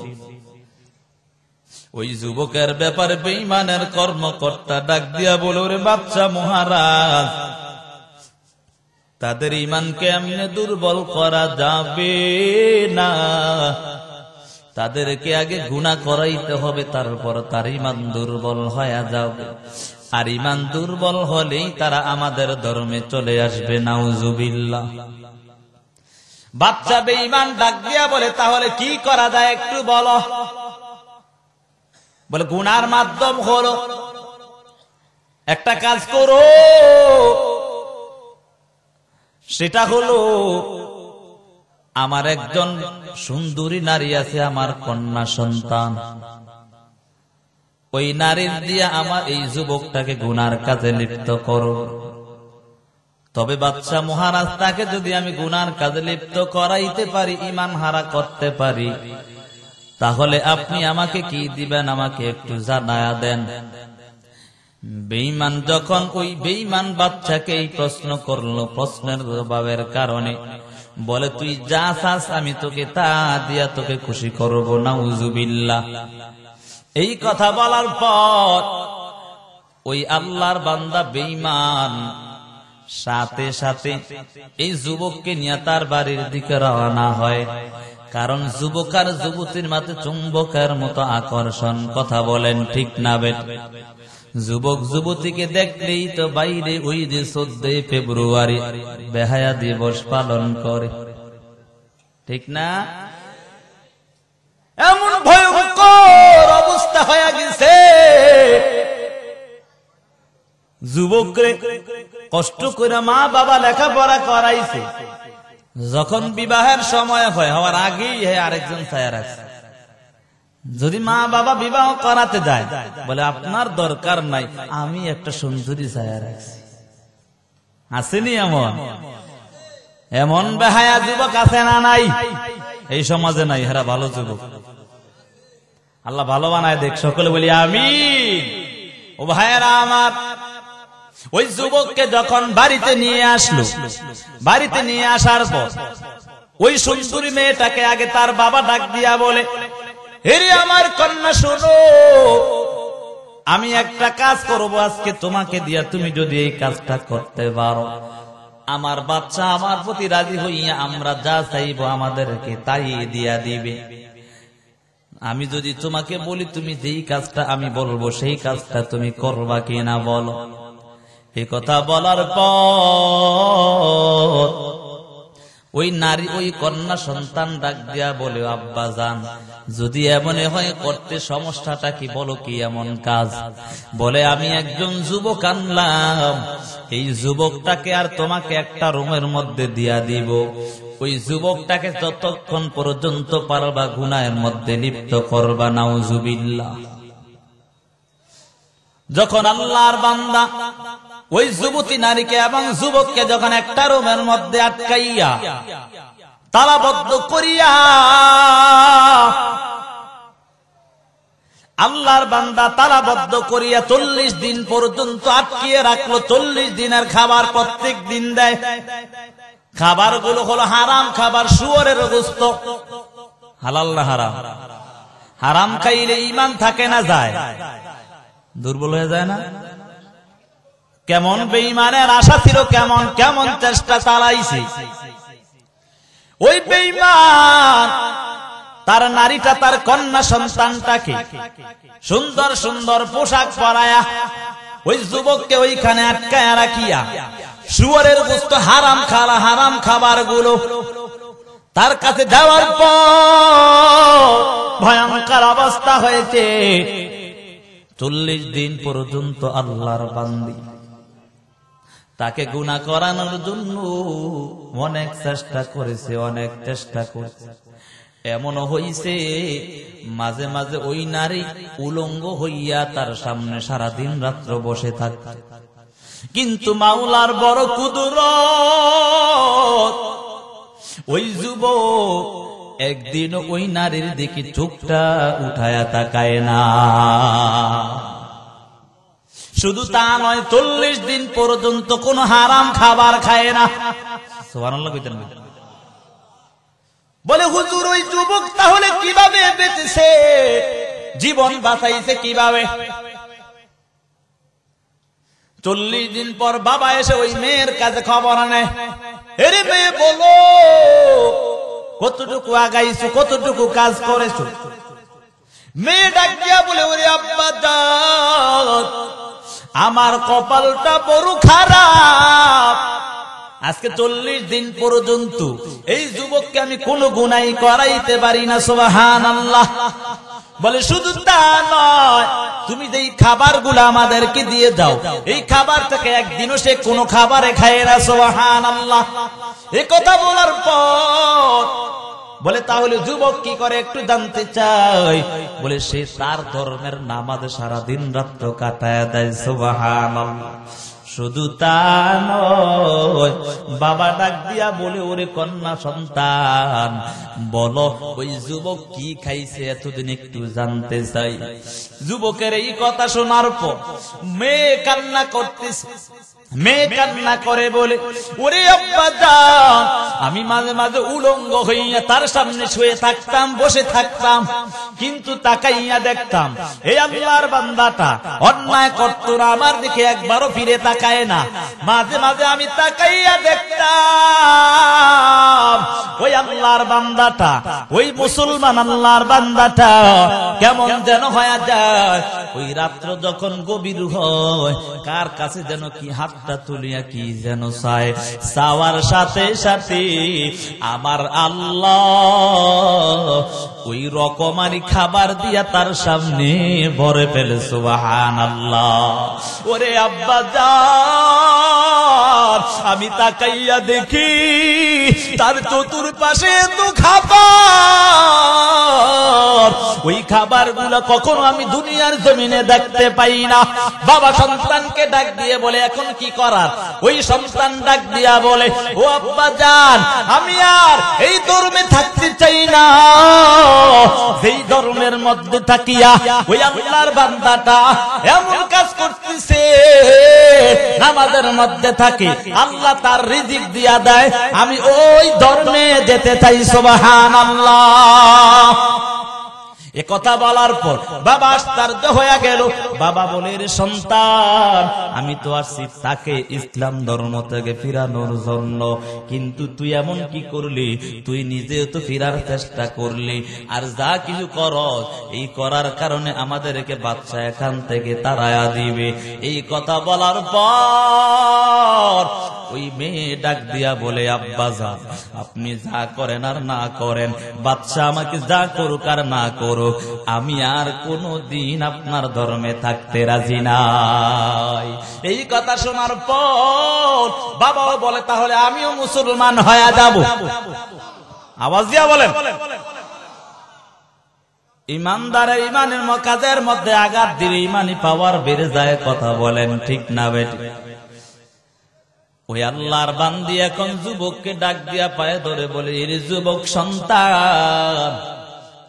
ওই যুবকের ব্যাপারে বেঈমানের কর্মকর্তা ডাক দিয়া বলে, ওরে বাদশা মহারাজ, তাদের ঈমানকে এমনি দুর্বল করা যাবে না, তাদেরকে আগে গুনাহ করাইতে হবে, তারপর তার ঈমান দুর্বল হয়ে যাবে। আর ঈমান দুর্বল হলেই তারা আমাদের ধর্মে চলে আসবে, নাউজুবিল্লাহ। বাচ্চা বেঈমান ডাক দিয়া বলে, তাহলে কি করা যায় একটু বলো। বলে, গুনার মাধ্যম হলো একটা কাজ করো, সেটা হলো আমার একজন সুন্দরী নারী আছে, আমার কন্যা সন্তান, ওই নারীর দিয়ে আমার এই যুবকটাকে গুনার কাজে লিপ্ত করো। তবে বাদশা মহারাজ তাকে যদি আমি গুনার কাজে লিপ্ত করাইতে পারি, ঈমান হারা করতে পারি, তাহলে আপনি আমাকে কি দিবেন আমাকে একটু জানায়া দেন। বেঈমান যখন ওই বেঈমান বাচ্চাকে এই প্রশ্ন করলো, প্রশ্নের জবাবের কারণে বলে, তুই যা চাস আমি তোকে তা দিয়া তোকে খুশি করব। নাউজুবিল্লাহ। এই কথা বলার পর ওই আল্লাহর বান্দা বেঈমান সাথে সাথে এই যুবককে নিয়ে তার বাড়ির দিকে রওনা হয়। কারণ যুবক আর যুবতীর মাঝে চুম্বকের মতো আকর্ষণ। কথা বলেন ঠিক না বেঠিক? যুবক যুবতীকে দেখলেই তো বাইরে ওই যে 14 ফেব্রুয়ারি বেহায়া দিবস পালন করে, ঠিক না? এমন ভয়ঙ্কর অবস্থা হয়ে গেছে, যুবকরে কষ্ট করে মা বাবা লেখাপড়া করাইছে, যখন বিবাহের সময় হওয়ার আগেই আরেকজন ছায়া রাখছে। যদি মা বাবা বিবাহ করাতে যায়, বলে আপনার দরকার নাই, আমি একটা সুন্দরী ছায়া রাখছি। আসেনি এমন? এমন বেহায়া যুবক আছে না নাই? এই সমাজে নাই। এরা ভালো যুবক, আল্লাহ ভালো বানায় দেখ। সকলে বলি আমিন। ও ভাইয়েরা আমার, ওই যুবককে যখন বাড়িতে নিয়ে আসলো, বাড়িতে নিয়ে আসার পর ওই সুন্দরী মেয়েটাকে আগে তার বাবা ডাক দিয়া বলে, হেরে আমার কন্যা শোনো, আমি একটা কাজ করব আজকে তোমাকে দিয়া, তুমি যদি এই কাজটা করতে পারো, আমার বাচ্চা আমার প্রতি রাজি হইয়া আমরা যা চাইবো আমাদেরকে তাই দিয়া দিবে। আমি যদি তোমাকে বলি, তুমি যেই কাজটা আমি বলবো সেই কাজটা তুমি করবা কিনা বলো। এই কথা বলার পর ওই নারী, ওই কন্যা সন্তান ডাক দিয়া বলে, আব্বা জান, যদি এমন হয় করতে সমস্যাটা কি, বলো কি এমন কাজ? বলে, আমি একজন যুবক আনলাম, এই যুবকটাকে আর তোমাকে একটা রুমের মধ্যে দিয়া দিব। ওই যুবকটাকে যতক্ষণ পর্যন্ত পারবা গুনাহের মধ্যে লিপ্ত করবা। নাউজুবিল্লাহ। যখন আল্লাহর বান্দা ওই যুবতী নারীকে এবং যুবককে যখন একটা রুমের মধ্যে আটকাইয়া তালাবদ্ধ করিয়া আল্লাহর বান্দা তালাবদ্ধ করিয়া 40 দিন পর্যন্ত আটকিয়ে রাখলো। 40 দিনের খাবার প্রত্যেক দিন দেয়। খাবারগুলো হলো হারাম খাবার, শুয়োরের গোশত। হালাল না হারাম? হারাম খাইলে ঈমান থাকে না, যায় দুর্বল হয়ে যায় না? কেমন বেঈমানের আশা ছিল, কেমন কেমন চেষ্টা চালাইছে ওই বেঈমান। তার নারীটা, তার কন্যা সন্তানটাকে সুন্দর সুন্দর পোশাক পরায়া ওই যুবককে ওইখানে আটকায়া রাখিয়া শুয়োরের গোশত, হারাম খালা, হারাম খাবার গুলো তার কাছে দেওয়ার পর ভয়ঙ্কর অবস্থা হয়েছে। 40 দিন পর্যন্ত আল্লাহর বান্দি তাকে গুনাহ করানোর জন্য অনেক চেষ্টা করেছে, অনেক চেষ্টা করেছে। এমনও হইছে মাঝে মাঝে ওই নারী উলঙ্গ হইয়া তার সামনে সারাদিন রাত্র বসে থাকত। কিন্তু মাওলার বড় কুদরত, ওই যুবক একদিন ওই নারীর দিকে চোখটা উঠায়া তাকায় না। শুধু তা নয়, 40 দিন পর্যন্ত কোন হারাম খাবার খায় না। সুবহানাল্লাহ কইতেন। বলে, হুজুর ওই যুবক তাহলে কিভাবে বেঁচেছে, জীবন বাঁচাইছে কিভাবে? 40 দিন পর বাবা এসে ওই মেয়ের কাছে খবর আনে, এরে মেয়ে বলো কতটুকু আগাইছো, কতটুকু কাজ করেছো? মেয়ে ডাক দিয়া বলে, ওরে আব্বা জান, আমার কপালটা বড় খারাপ। আজকে 40 দিন পর্যন্ত এই যুবককে আমি কোনো গুনাহ করাইতে পারি না। সুবহানাল্লাহ। বলে, শুধু তা নয়, তুমি যে খাবারগুলো আমাদেরকে দিয়ে দাও, এই খাবার থেকে একদিনও সে কোনো খাবারে খায় না। সুবহানাল্লাহ। এই কথা বলার পর বলে তাহলে যুবক কি করে একটু জানতে চাই। বলে সে তার ধর্মের নামাজ সারা দিন রাত্র কাটায় দেয়। সুবহানাল্লাহ। শুধু তা নয়, বাবা ডাক দিয়া বলে, ওরে কন্যা সন্তান, বলো ওই যুবক কি খাইছে এতদিন একটু জানতে চাই। যুবকের এই কথা শোনার পর মেয়ে কান্না করতেছে। মেয়ে কান্না করে বলে, ওরে আব্বা জান, আমি মাঝে মাঝে উলঙ্গ হইয়া তার সামনে শুয়ে থাকতাম, বসে থাকতাম, কিন্তু তাকাইয়া দেখতাম এই আল্লাহর বান্দাটা অন্যায় করতো না, আমার দিকে একবারও ফিরে তাকায় না। মাঝে মাঝে আমি তাকাইয়া দেখতাম ওই আল্লাহর বান্দাটা, ওই মুসলমান আল্লাহর বান্দাটা কেমন যেন হয়ে যায়। ওই রাত্র যখন গভীর হয়, কার কাছে যেন কি হাতটা তুলিয়া কি যেন চায়, চাওয়ার সাথে সাথে আমার আল্লাহ ওই রকমারি খাবার দিয়া তার সামনে ভরে ফেলে। সুবহানাল্লাহ। ওরে আব্বা জান, আমি তাকাইয়া দেখি তার চতুর্পাশে তো খাবার, ওই খাবার গুলা কখনো আমি দুনিয়ার জমিনে দেখতে পাই না। বাবা সন্তানকে ডাক দিয়ে বলে, এখন কি করার? ওই সন্তান ডাক দিয়া বলে, ও আব্বা জান, আমি আর এই ধর্মে থাকতে চাই না, সেই ধর্মের মধ্যে থাকিয়া ওই আল্লাহর বান্দাটা এমন কাজ করতেছে, নামাজের মধ্যে থাকে, আল্লাহ তার রিজিক দিয়া দেয়, আমি ওই ধর্মে যেতে চাই। সুবহানাল্লাহ। এ কথা বলার পর বাবা আশ্চর্য হয়ে গেল। বাবা বলে, রে সন্তান, আমি তো আসছি তাকে ইসলাম ধর্ম থেকে ফিরানোর জন্য, কিন্তু তুই এমন কি করলি? তুই নিজেও তো ফিরার চেষ্টা করলি, আর যা কিছু করস এই করার কারণে আমাদেরকে বাদশা এখান থেকে তাড়ায়া দিবে। এই কথা বলার পর ওই মেয়ে ডাক দিয়া বলে, আব্বা জান, আপনি যা করেন আর না করেন, বাদশা আমাকে যা করুক আর না করুক, আমি আর কোনো দিন আপনার ধর্মে থাকতে রাজি নাই। এই কথা শোনার পর বাবাও বলে, তাহলে আমিও মুসলমান হয়ে যাব। আওয়াজ দিয়া বলেন। ইমানদারের ইমানের কাজের মধ্যে আঘাত দিলে ইমানি পাওয়ার বেড়ে যায়। কথা বলেন ঠিক না বেটি? ওই আল্লাহর বান্দি এখন যুবককে ডাক দিয়া পায়ে ধরে বলে, এর যুবক সন্তান,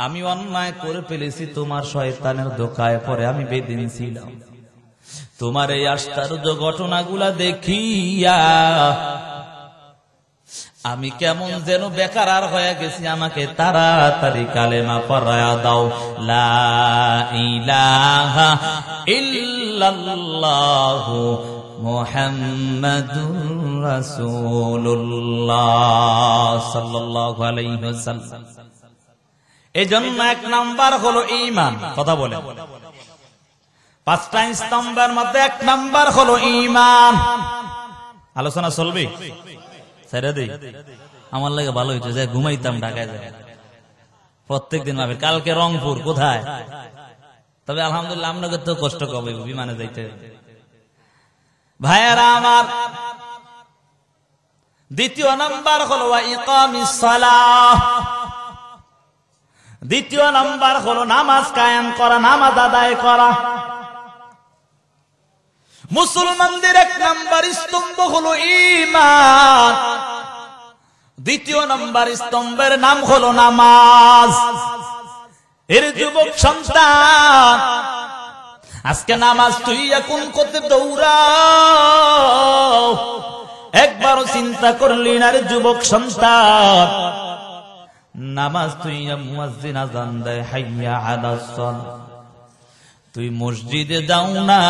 আমি অন্যায় করে ফেলেছি, তোমার শয়তানের ধোঁকায় পড়ে আমি বেদিন ছিলাম। তোমার এই আশ্চর্য ঘটনাগুলা দেখিয়া আমি কেমন যেন বেকার হয়ে গেছি, আমাকে তাড়াতাড়ি কালেমা পড়ায়া দাও, লা ইলাহা ইল্লাল্লাহু মুহাম্মাদুর রাসূলুল্লাহ সাল্লাল্লাহু আলাইহি ওয়াসাল্লাম। এজন্য এক নাম্বার হলো ঈমান। কথা বলে, পাঁচটা স্তম্ভের মধ্যে এক নাম্বার হলো ঈমান। আলোচনা চলবে, ছেড়ে দেই। আমার লাগে ভালো হইতো যে ঘুমাইতাম ঢাকায় যায় প্রত্যেকদিন ভাবে। কালকে রংপুর কোথায়? তবে আলহামদুলিল্লাহ আপনাকে তো কষ্ট কবে বিমানে যাইতে। ভাইয়েরা আমার, দ্বিতীয় নাম্বার হলো ইকামিস সালাহ। দ্বিতীয় নাম্বার হলো নামাজ কায়েম করা, নামাজ আদায় করা। মুসলমানদের এক নাম্বার স্তম্ভ হলো ঈমান, দ্বিতীয় নাম্বার স্তম্ভের নাম হলো নামাজ। এর যুবক সন্তান, আজকে নামাজ তুই এখন করতে দৌড়াও, একবারও চিন্তা করলি না রে যুবক সন্তান? নামাজ তুই মুয়াজ্জিন আযান দেয়, হাইয়া আলাস সালাহ, তুই মসজিদে যাও না,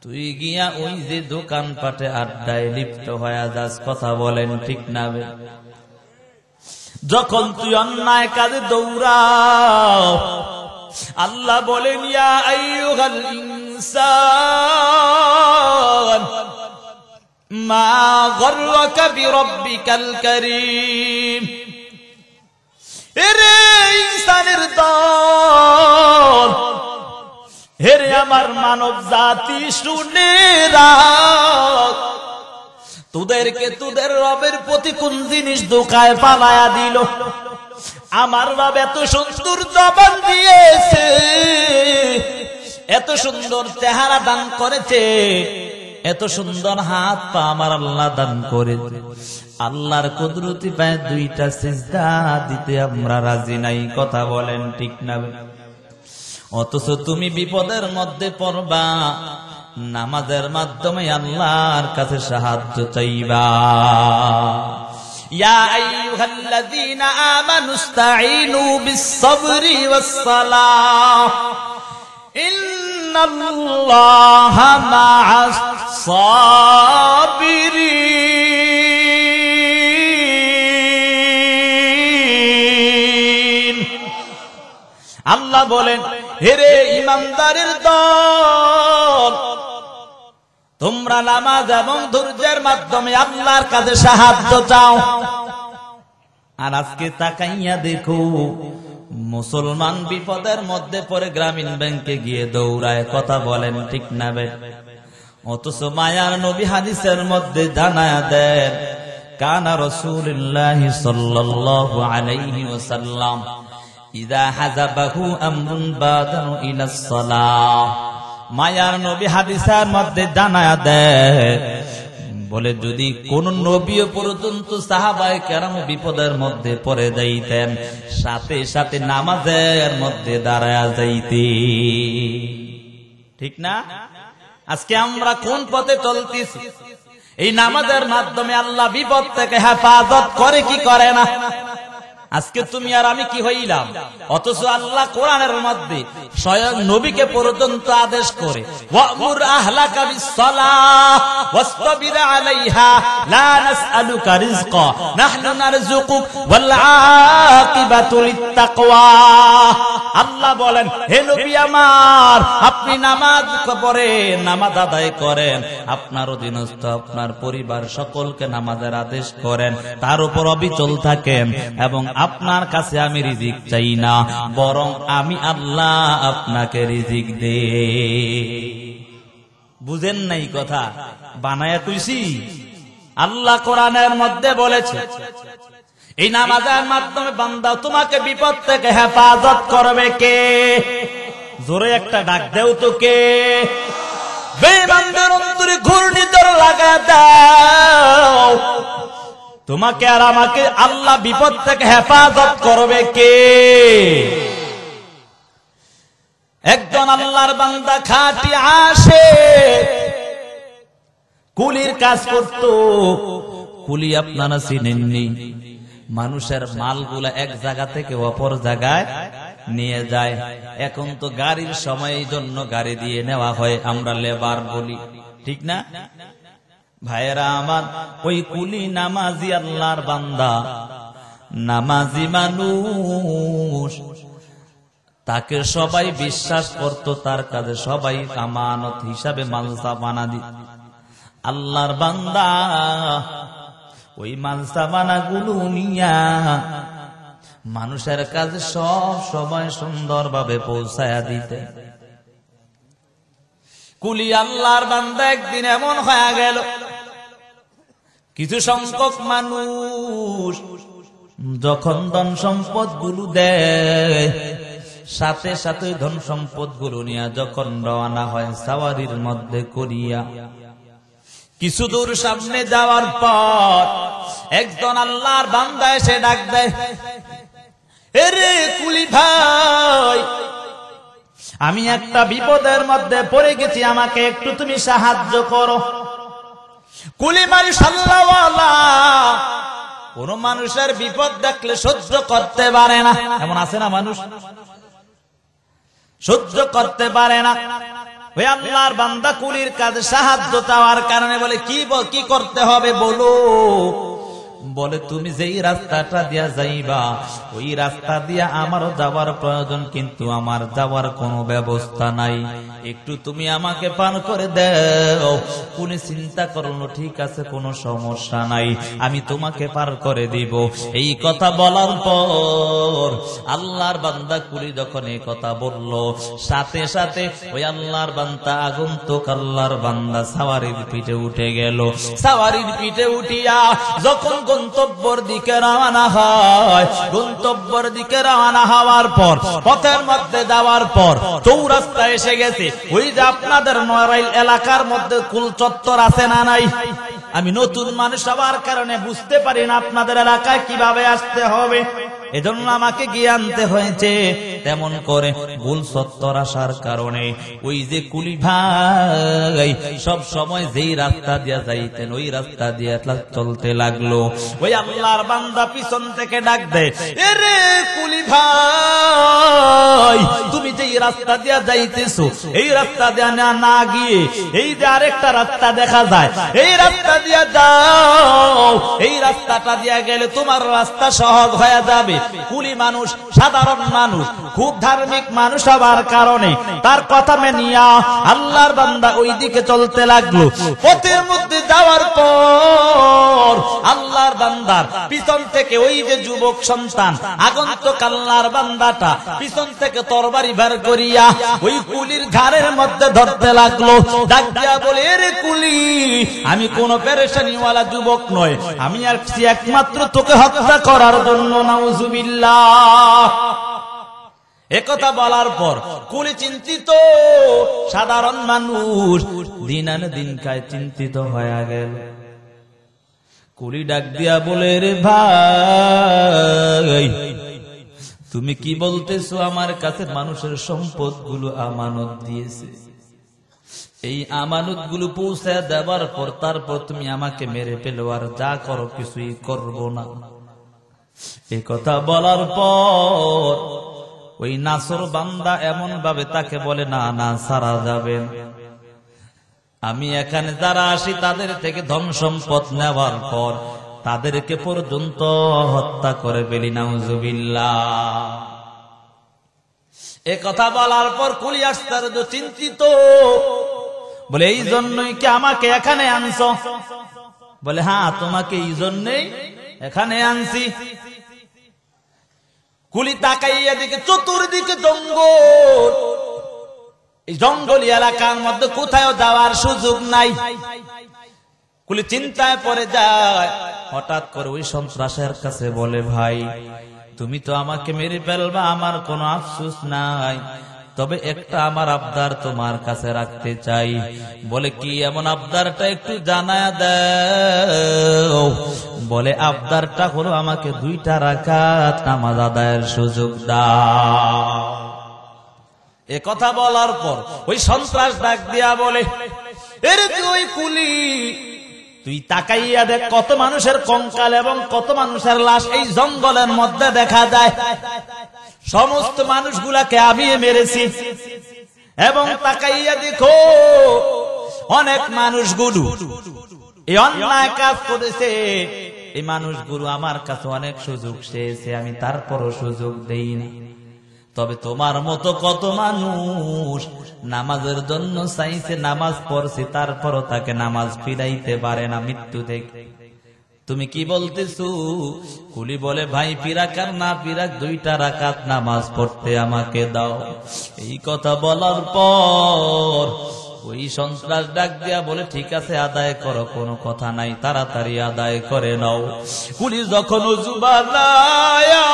তুই গিয়া ওই যে দোকান পাটে আড্ডায় লিপ্ত হয়ে যাস। কথা বলেন ঠিক না? যখন তুই অন্যায় কাজে দৌড়াও, আল্লাহ বলেন, ইয়া আইয়ুহাল ইনসান মা গররাকা বিরব্বিকাল কারীম। এরে ইনসানের দল, হেরে আমার মানব জাতি শুনে রাখ, তোদেরকে তোদের রবের প্রতি কোন জিনিস ধোঁকায় পালায়া দিল? আমার রব এত সুন্দর জবান দিয়েছে, এত সুন্দর চেহারা দান করেছে, এত সুন্দর হাত পা আমার আল্লাহ দান করে। আল্লাহর কুদরতি পায়ে দুইটা সিজদা দিতে আমরা রাজি নাই। কথা বলেন ঠিক না? অথচ তুমি বিপদের মধ্যে পড়বা, নামাজের মাধ্যমে আল্লাহর কাছে সাহায্য চাইবা। ইয়া আইয়ুহাল্লাযীনা আমানুস্তাঈনু বিস-সাবরি ওয়াস-সালাহ ইন্নাল্লাহা মা'আস-সাবিরিন। আল্লাহ বলেন, হেরে ঈমানদারের দল, তোমরা নামাজ এবং ধৈর্যের মাধ্যমে আল্লাহর কাছে সাহায্য চাও। আর আজকে তাকাইয়া দেখো, মুসলমান বিপদের মধ্যে পড়ে গ্রামীণ ব্যাংকে গিয়ে দৌড়ায়। কথা বলেন ঠিক না? অথচ মায়ার নবী হাদিসের মধ্যে জানায়া দেন, কানা রাসূলুল্লাহি সাল্লাল্লাহু আলাইহি ওয়াসাল্লাম ইযা হাযাবাহু আমরুন বাদারু ইলাস সালাহ। মায়ার নবী হাদিসের মধ্যে জানায়া দেয়, বলে যদি কোন নবী পর্যন্ত সাহাবায়ে কেরাম বিপদের মধ্যে পড়ে যাইতেন, সাথে সাথে নামাজের মধ্যে দাঁড়ায়া যাইতে। ঠিক না? আজকে আমরা কোন পথে চলতেছি? এই নামাজের মাধ্যমে আল্লাহ বিপদ থেকে হেফাজত করে কি করে না? আজকে তুমি আর আমি কি হইলাম? অথচ আল্লাহ কোরআনের মধ্যে স্বয়ং নবীকে পর্যন্ত আদেশ করে, ওয়া'মুর আহলাকা বিস-সালাহ ওয়াসতাবির আলাইহা লা নাসআলুকা রিজকা নাহনু নারযুকুক ওয়াল আকিবাতু লিত-তাকওয়া। আল্লাহ বলেন, হে নবী আমার, আপনি নামাজ পড়েন, নামাজ আদায় করেন, আপনার অধীনস্থ আপনার পরিবার সকলকে নামাজের আদেশ করেন, তার উপর অবিচল থাকেন, এবং আপনার কাছে আমি রিজিক চাই না, বরং আমি আল্লাহ আপনাকে রিজিক দে। বুঝেন নাই কথা? বানায়া কইছি। আল্লাহ কোরআনের মধ্যে বলেছে, এই নামাজের মাধ্যমে বান্দা তোমাকে বিপদ থেকে হেফাজত করবে কে? জোরে একটা ডাক দেও তো কে? বেঈমানদের অন্তরে ঘূর্ণিঝড় লাগা দাও। তোমাকে আর আমাকে আল্লাহ বিপদ থেকে হেফাজত করবে কে? একজন আল্লাহর বান্দা খাঁটি আসে, কুলির কাজ করত। কুলি আপনারা চিনেননি? মানুষের মালগুলা এক জায়গা থেকে অপর জায়গায় নিয়ে যায়। এখন তো গাড়ির সময়, এই জন্য গাড়ি দিয়ে নেওয়া হয়, আমরা লেবার বলি। ঠিক না ভাইয়েরা আমার? ওই কুলি নামাজি আল্লাহর বান্দা, নামাজি মানুষ, তাকে সবাই বিশ্বাস করত, তার কাছে সবাই আমানত হিসাবে মালসামানা দিত। আল্লাহর বান্দা ওই মালসামানা গুলো নিয়া মানুষের কাছে সব সময় সুন্দরভাবে পৌঁছায়া দিতে। কুলি আল্লাহর বান্দা একদিন এমন হয়ে গেল, কিছু সংখ্যক মানুষ যখন ধন সম্পদ গুলো দেয়, সাথে সাথে ধন সম্পদ গুলো নিয়ে যখন রওনা হয় সাওয়ারির মধ্যে করিয়া, কিছু দূর সামনে যাওয়ার পর একজন আল্লাহর বান্দা এসে ডাক দেয়, এরে কুলি ভাই, আমি একটা বিপদের মধ্যে পড়ে গেছি, আমাকে একটু তুমি সাহায্য করো। কুলি মাশাআল্লাহ, কোন মানুষের বিপদ দেখলে সহ্য করতে পারে না, এমন আছে না? মানুষ সহ্য করতে পারে না। ওই আল্লাহর বান্দা কুলির কাজে সাহায্য চাওয়ার কারণে বলে, কি করতে হবে বলো? বলে তুমি যেই রাস্তাটা দিয়া যাইবা ওই রাস্তা দিয়া আমারও যাওয়ার প্রয়োজন, কিন্তু আমার যাওয়ার কোনো ব্যবস্থা নাই, একটু তুমি আমাকে পার করে দাও। কুলি চিন্তা করলো ঠিক আছে, কোনো সমস্যা নাই, আমি তোমাকে পার করে দিব। এই কথা বলার পর আল্লাহর বান্দা কুলি যখন এই কথা বলল, সাথে সাথে ওই আল্লাহর বান্দা আগন্তুক আল্লাহর বান্দা সাওয়ারির পিঠে উঠে গেল। সাওয়ারির পিঠে উঠিয়া যখন গন্তব্যের দিকে রওনা হয়, গন্তব্যের দিকে রওনা হওয়ার পর পথের মধ্যে যাওয়ার পর চৌরাস্তা এসে গেছে। ওই যে আপনাদের নড়াইল এলাকার মধ্যে কুল চত্বর আছে না নাই? আমি নতুন মানুষ হওয়ার কারণে বুঝতে পারি না আপনাদের এলাকায় কিভাবে আসতে হবে, এজন্য আমাকে গিয়ে আনতে হয়েছে। তেমন করে গোল চত্বর আসার কারণে ওই যে কুলি ভাই সব সময় যেই রাস্তা দিয়া যাইতেন ওই রাস্তা দিয়া চলতে লাগলো। ওই আল্লাহর বান্দা পিছন থেকে ডাক দেয়, এরে কুলি ভাই, তুমি যেই রাস্তা দিয়া যাইতেছো এই রাস্তা দিয়া না গিয়ে এই যে আরেকটা রাস্তা দেখা যায় এই রাস্তা দিয়া যাও, এই রাস্তাটা দিয়া গেলে তোমার রাস্তা সহজ হয়ে যাবে। কুলি মানুষ, সাধারণ মানুষ, খুব ধার্মিক মানুষ হবার কারণে তার কথা মেনিয়া আল্লাহর বান্দা ওই দিকে চলতে লাগলো। পথের মধ্যে যাওয়ার পর আল্লাহর বান্দার পিছন থেকে ওই যে যুবক সন্তান আগন্তুক আল্লাহর বান্দাটা পিছন থেকে তরবারি বের করিয়া ওই কুলির ঘাড়ের মধ্যে ধরতে লাগলো। ডাক দিয়া বলে, এরে কুলি, আমি কোন পেরেশানিওয়ালা যুবক নয়, আমি আসছি একমাত্র তোকে হত্যা করার জন্য। নাউজুবিল্লাহ। একথা বলার পর কুলি চিন্তিত, সাধারণ মানুষ দিন আনে দিন খায় চিন্তিত হয়ে গেল। কুলি ডাক দিয়া বলে, রে ভাই, তুমি কি বলতেছো? আমার কাছে মানুষের সম্পদ গুলো আমানত দিয়েছে, এই আমানত গুলো পৌঁছে দেওয়ার পর তারপর তুমি আমাকে মেরে ফেলো, আর যা করো কিছুই করবো না। এই কথা বলার পর ওই নাসর বান্দা এমন ভাবে তাকে বলে, না না, সারা যাবে, আমি এখানে যারা আসি তাদের থেকে ধন সম্পদ নেওয়ার পর তাদেরকে পর্যন্ত হত্যা করে ফেলি। নাউজুবিল্লাহ। এ কথা বলার পর কুলি আশ্চর্য চিন্তিত, বলে, এই জন্যই কি আমাকে এখানে আনছো? বলে, হ্যাঁ, তোমাকে এই জন্যই এখানে আনছি। কুলি তাকাইয়া দিকে চতুর্দিকে জঙ্গল, এই জঙ্গলি এলাকার মধ্যে কোথাও যাওয়ার সুযোগ নাই। কুলি চিন্তায় পড়ে যায়। হঠাৎ করে ওই সন্ত্রাসের কাছে বলে, ভাই, তুমি তো আমাকে মেরে ফেলবা, আমার কোনো আফসোস নাই, তবে একটা আমার আবদার তোমার কাছে রাখতে চাই। বলে, কি এমন আবদারটা একটু জানায়া দাও। বলে, আবদারটা হলো আমাকে 2টা রাকাত নামাজ আদায়ের সুযোগ দাও। এ কথা বলার পর ওই সন্ত্রাস ডাক দিয়া বলে, এরে তুই কুলি, তুই তাকাইয়া দেখ কত মানুষের কঙ্কাল এবং কত মানুষের লাশ এই জঙ্গলের মধ্যে দেখা যায়। সমস্ত মানুষগুলাকে আমি মেরেছি, এবং তাকাইয়া দেখো অনেক মানুষগুলো এই অন্যায় কাজ করেছে। এই মানুষগুলো আমার কাছে অনেক সুযোগ চেয়েছে, আমি তারপরও সুযোগ দেইনি। তবে তোমার মতো কত মানুষ নামাজের জন্য চাইছে, নামাজ পড়ছে, তারপরও তাকে নামাজ ফিরাইতে পারে না মৃত্যু থেকে। তুমি কি বলতেছো? কুলি বলে, ভাই, পিরাক আর না পিরাক 2টা রাকাত নামাজ পড়তে আমাকে দাও। এই কথা বলার পর ওই সন্ত্রাস ডাক দিয়া বলে, ঠিক আছে, আদায় করো, কোনো কথা নাই, তাড়াতাড়ি আদায় করে নাও। কুলি যখন ওযু বানায়া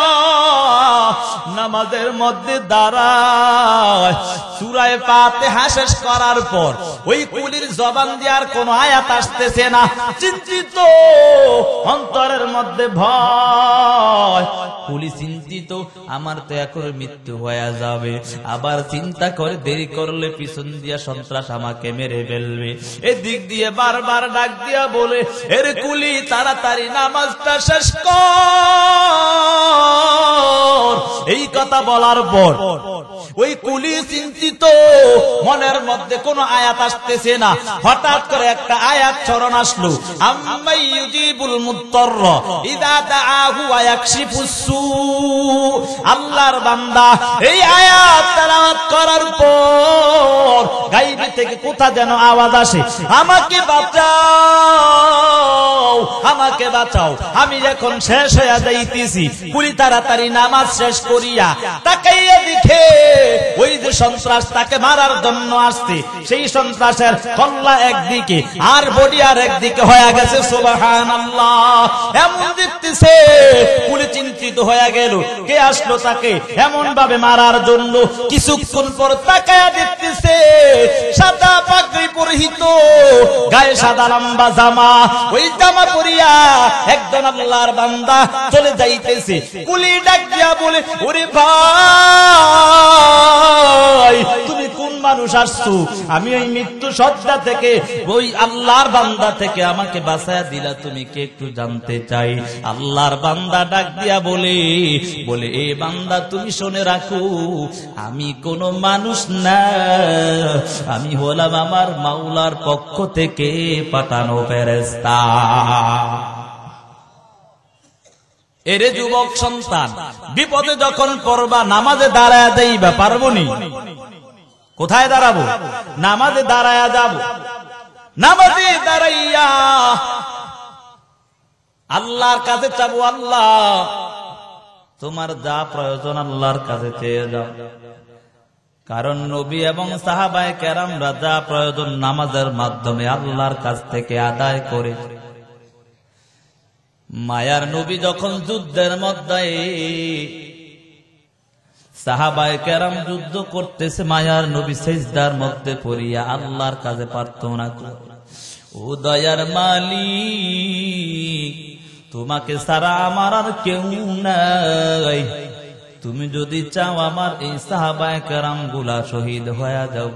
নামাজের মধ্যে দাঁড়ায়, সূরা ফাতিহা শেষ করার পর ওই কুলির জবান দিয়ে আর কোন আয়াত আসতেছে না। চিন্তিত, অন্তরের মধ্যে ভয়। কুলি চিন্তিত, আমার তো এখন মৃত্যু হয়ে যাবে। আবার চিন্তা করে, দেরি করলে পিছন দিয়া সন্ত্রাস আমাকে মেরে ফেলবে। এদিক দিয়ে বারবার ডাক দিয়া বলে, এরে কুলি, তাড়াতাড়ি নামাজটা শেষ কর। এই কথা বলার পর ওই কুলি চিন্তিত, মনের মধ্যে কোনো আয়াত আসতেছে না। হঠাৎ করে একটা আয়াত চরণ আসলো, আম্মাই ইউজিবুল মুত্তার ইযা দাআহু ওয়া ইয়াকশিফুস সু। আল্লাহর বান্দা এই আয়াত তেলাওয়াত করার পর গায়ব থেকে কোথা যেন আওয়াজ আসে, আমাকে বাঁচাও, আমাকে বাঁচাও, আমি এখন শেষ হয়ে যাইতেছি। কুলি তাড়াতাড়ি নামাজ শেষ করিয়া তাকাইয়া দেখে ওই যে সন্ত্রাস তাকে মারার জন্য আসছে, সেই সন্ত্রাসের কল্লা একদিকে আর বডি আর একদিকে হয়ে গেছে। সুবহানাল্লাহ। এমন দেখতেছে, কুলি চিন্তিত হয়ে গেল, কে আসলো তাকে এমন ভাবে মারার জন্য। কিছুক্ষণ পর তাকায়া দেখতেছে সাদা পাগড়ি পরিহিত, গায়ে সাদা লম্বা জামা, ওই জামা পরিয়া একজন আল্লাহর বান্দা চলে যাইতেছে। কুলি ডাক দিয়া বলে, ওরে ভাই তুমি কোন মানুষ আসছো? আমি ওই মৃত্যু সজ্জা থেকে, ওই আল্লাহর বান্দা থেকে আমাকে বাঁচায়া দিলা, তুমি কে একটু জানতে চাই। আল্লাহর বান্দা ডাক দিয়া বলে, এ বান্দা তুমি শুনে রাখো, আমি কোন মানুষ না, আমি হলাম আমার মাওলার পক্ষ থেকে পাঠানো ফেরেশতা। এরে যুবক সন্তান, বিপদে যখন পড়বা নামাজে দাঁড়ায়া যাইবা, পারবনি? কোথায় দাঁড়াবো? নামাজে দাঁড়ায়া যাব। নামাজে দাঁড়াইয়া আল্লাহর কাছে চাবো, আল্লাহ তোমার যা প্রয়োজন আল্লাহর কাছে চেয়ে যাও। কারণ নবী এবং সাহাবায়ে কেরামরা যা প্রয়োজন নামাজের মাধ্যমে আল্লাহর কাছ থেকে আদায় করে। মায়ার নবী যখন যুদ্ধের মধ্যে, সাহাবায়ে কেরাম যুদ্ধ করতেছে, মায়ার নবী সিজদার মধ্যে পড়িয়া আল্লাহর কাছে প্রার্থনা করে, ও দয়ার মালিক, তোমাকে ছাড়া আমার আর কেউ নাই, তুমি যদি চাও আমার এই সাহাবায়ে কেরাম গুলা শহীদ হয়ে যাও।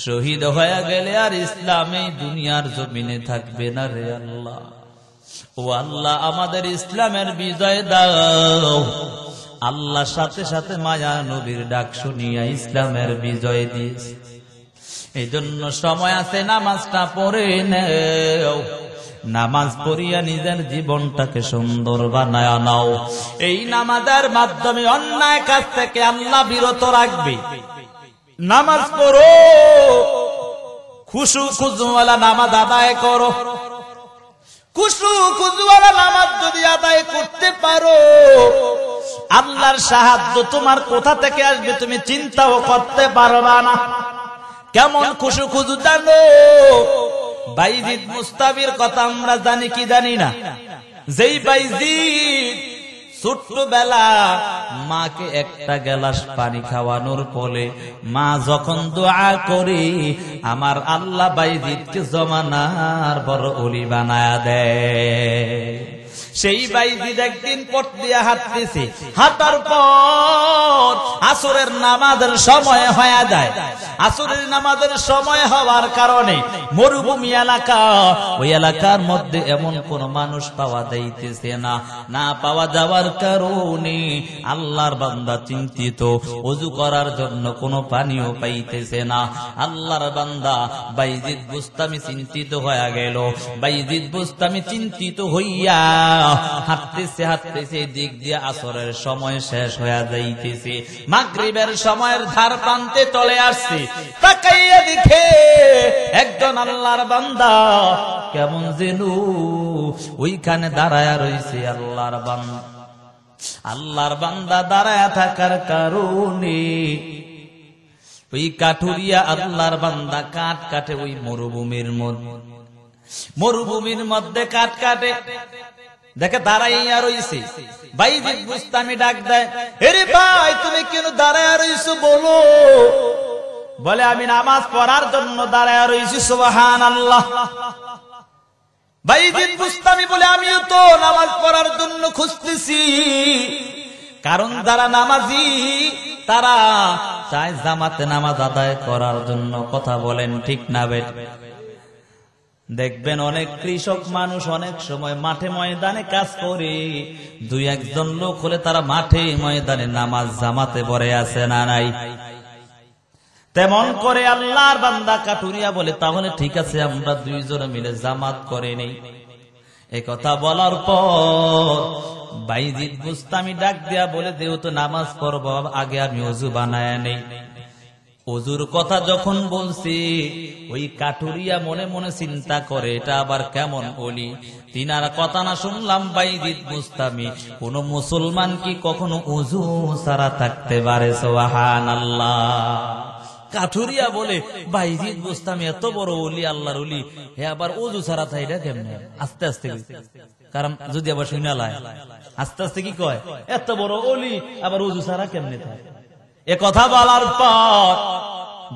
শহীদ হয়ে গেলে আর ইসলাম এই দুনিয়ার জমিনে থাকবে না রে আল্লাহ। ও আল্লাহ আমাদের ইসলামের বিজয় দাও। আল্লাহ সাথে সাথে মায়া নবীর ডাক শুনিয়া ইসলামের বিজয় দিয়েছে। এই জন্য সময় আছে, নামাজটা পড়ে নেও, নামাজ পড়িয়া নিজের জীবনটাকে সুন্দর বানায় নাও। এই নামাজের মাধ্যমে অন্যায় কাজ থেকে আল্লাহ বিরত রাখবে। নামাজ পড়ো, খুশু খুজুওয়ালা নামাজ আদায় করো। খুশু খুজুওয়ালা নামাজ যদি আদায় করতে পারো, আল্লাহর সাহায্য তোমার কোথা থেকে আসবে তুমি চিন্তাও করতে পারবা না। কেমন খুশু খুজু জানো? বাইজিদ মুস্তাবির কথা আমরা জানি কি জানি না? যেই বাইজিদ ছোট্টবেলা মাকে একটা গ্লাস পানি খাওয়ানোর ফলে মা যখন দোয়া করে, আমার আল্লাহ বাইজিদকে জমানার বড় ওলি বানায়া দেয়। সেই বাইজিদ একদিন পথ দিয়ে হাঁটতেছে, হাঁটার পর আসরের নামাজের সময় হয়ে যায়। আসরের নামাজের সময় হওয়ার কারণে মরুভূমি এলাকা, ওই এলাকার মধ্যে এমন কোন মানুষ পাওয়া যাইতেছে না। না পাওয়া যাওয়ার কারণে আল্লাহর বান্দা চিন্তিত, ওযু করার জন্য কোনো পানিও পাইতেছে না। আল্লাহর বান্দা বাইজিদ বুস্তামি চিন্তিত হয়ে গেল। বাইজিদ বুস্তামি চিন্তিত হইয়া হাঁটতেছে হাঁটতেছে, দিক দিয়ে আসরের সময় শেষ হয়ে যাইতেছে, মাগরিবের সময়ের ধার প্রান্তে চলে আসছে। তাকাইয়া দেখে একজন আল্লাহর বান্দা কেমন যেন ওইখানে দাঁড়ায়া রইছে। আল্লাহর বান্দা দাঁড়ায়া থাকার কারণে ওই কাঠুরিয়া আল্লাহর বান্দা কাঠ কাটে ওই মরুভূমির মধ্যে কাঠ কাটে। দেখে দাঁড়াইয়া রইছে। বাইজিদ বুস্তামি ডাক দেয়, এরে ভাই তুমি কেন দাঁড়াইয়া রইছো বলো? বলে আমি নামাজ পড়ার জন্য দাঁড়াইয়া রইছি। সুবহানাল্লাহ। বাইজিদ বুস্তামি বলে আমিও তো নামাজ পড়ার জন্য খুঁজতেছি, কারণ যারা নামাজি তারা চায় জামাতে নামাজ আদায় করার জন্য। কথা বলেন ঠিক না বেঠিক? দেখবেন অনেক কৃষক মানুষ অনেক সময় মাঠে ময়দানে কাজ করে, দুই একজন লোক হলে তারা মাঠে ময়দানে নামাজ জামাতে পড়ে আছে না নাই? তেমন করে আল্লাহর বান্দা কাটুরিয়া বলে, তাহলে ঠিক আছে আমরা দুইজনে মিলে জামাত করে নেই। এ কথা বলার পর বাইজিদ বুস্তামি ডাক দিয়া বলে, যেহেতু নামাজ পড়ব আগে আমি ওযু বানায় নেই। ওযুর কথা যখন বলছি, ওই কাটুরিয়া মনে মনে চিন্তা করে, এটা আবার কেমন ওলি? তিনার কথা না শুনলাম বাইজিদ বুস্তামি, কোন মুসলমান কি কখনো ওযু ছাড়া থাকতে পারে? সুবহানাল্লাহ। কাঠুরিয়া বলে, বাইজিদ বুস্তামি এত বড় ওলি, আল্লাহর ওলি, হে আবার ওযু ছাড়া থাকে, এটা কেমনে? আস্তে আস্তে, কারণ যদি আবার শুনে লাই, আস্তে আস্তে কি কয়, এত বড় ওলি আবার ওযু ছাড়া কেমনে থাকে? এ কথা বলার পর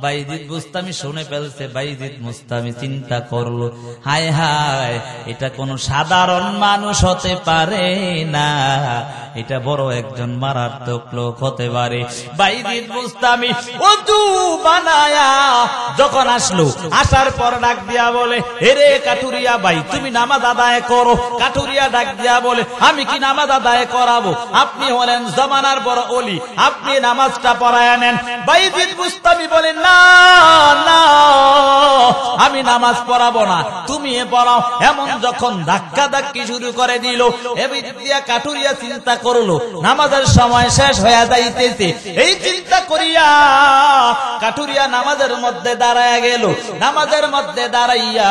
বাইজিদ বুস্তামি শুনে ফেলছে। বাইজিদ বুস্তামি চিন্তা করলো, হায় হায়, এটা কোন সাধারণ মানুষ হতে পারে না, এটা বড় একজন মারাত্মক লোক হতে পারে। বাইজিদ বুস্তামি ওযু বানায়া যখন আসলো, আসার পর ডাক দিয়া বলে, এরে কাটুরিয়া ভাই, তুমি নামাজ আদায় করো। কাটুরিয়া ডাক দিয়া বলে, আমি কি নামাজ আদায় করাবো? আপনি হলেন জমানার বড় ওলি, আপনি নামাজটা পড়ায় নেন। বাইজিদ বুস্তামি বলে, না না, আমি নামাজ পড়াবো না, তুমি পড়াও। এমন যখন ধাক্কা ধাক্কি শুরু করে দিল, কাটুরিয়া চিন্তা করলো নামাজের সময় শেষ হয়ে যাইতেছে। এই চিন্তা করিয়া কাটুরিয়া নামাজের মধ্যে দাঁড়ায় গেল। নামাজের মধ্যে দাঁড়াইয়া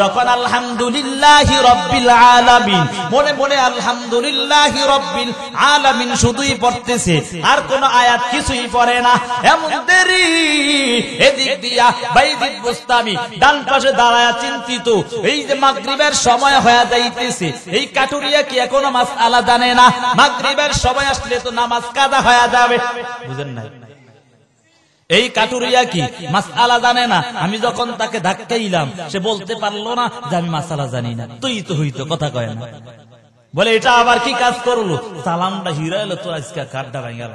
যখন আলহামদুলিল্লাহি রাব্বিল আলামিন, মনে মনে আলহামদুলিল্লাহি রাব্বিল আলামিন শুধুই পড়তেছে, আর কোন আয়াত কিছুই পড়ে না। এমন দেরি, এদিক দিয়া বাইজিদ বুস্তামি ডান পাশে দাঁড়ায়া চিন্তিত, এই যে মাগরিবের সময় হয়ে যাইতেছে, এই কাটুরিয়া কি এখনো মাসআলা জানে না? মাগরিবের সময় আসলে তো নামাজ কাজা হয়ে যাবে, বুঝেন না? এই কাটুরিয়া কি মাসআলা জানে না? আমি যখন তাকে ধাক্কাইলাম, সে বলতে পারলো না যে আমি মাসআলা জানি না। তুই তো হইতো, কথা কয় না। বলে, এটা আবার কি কাজ করলো? সালামটা হিরা এলো তো, আজকে কাঠটা ভেঙে গেল।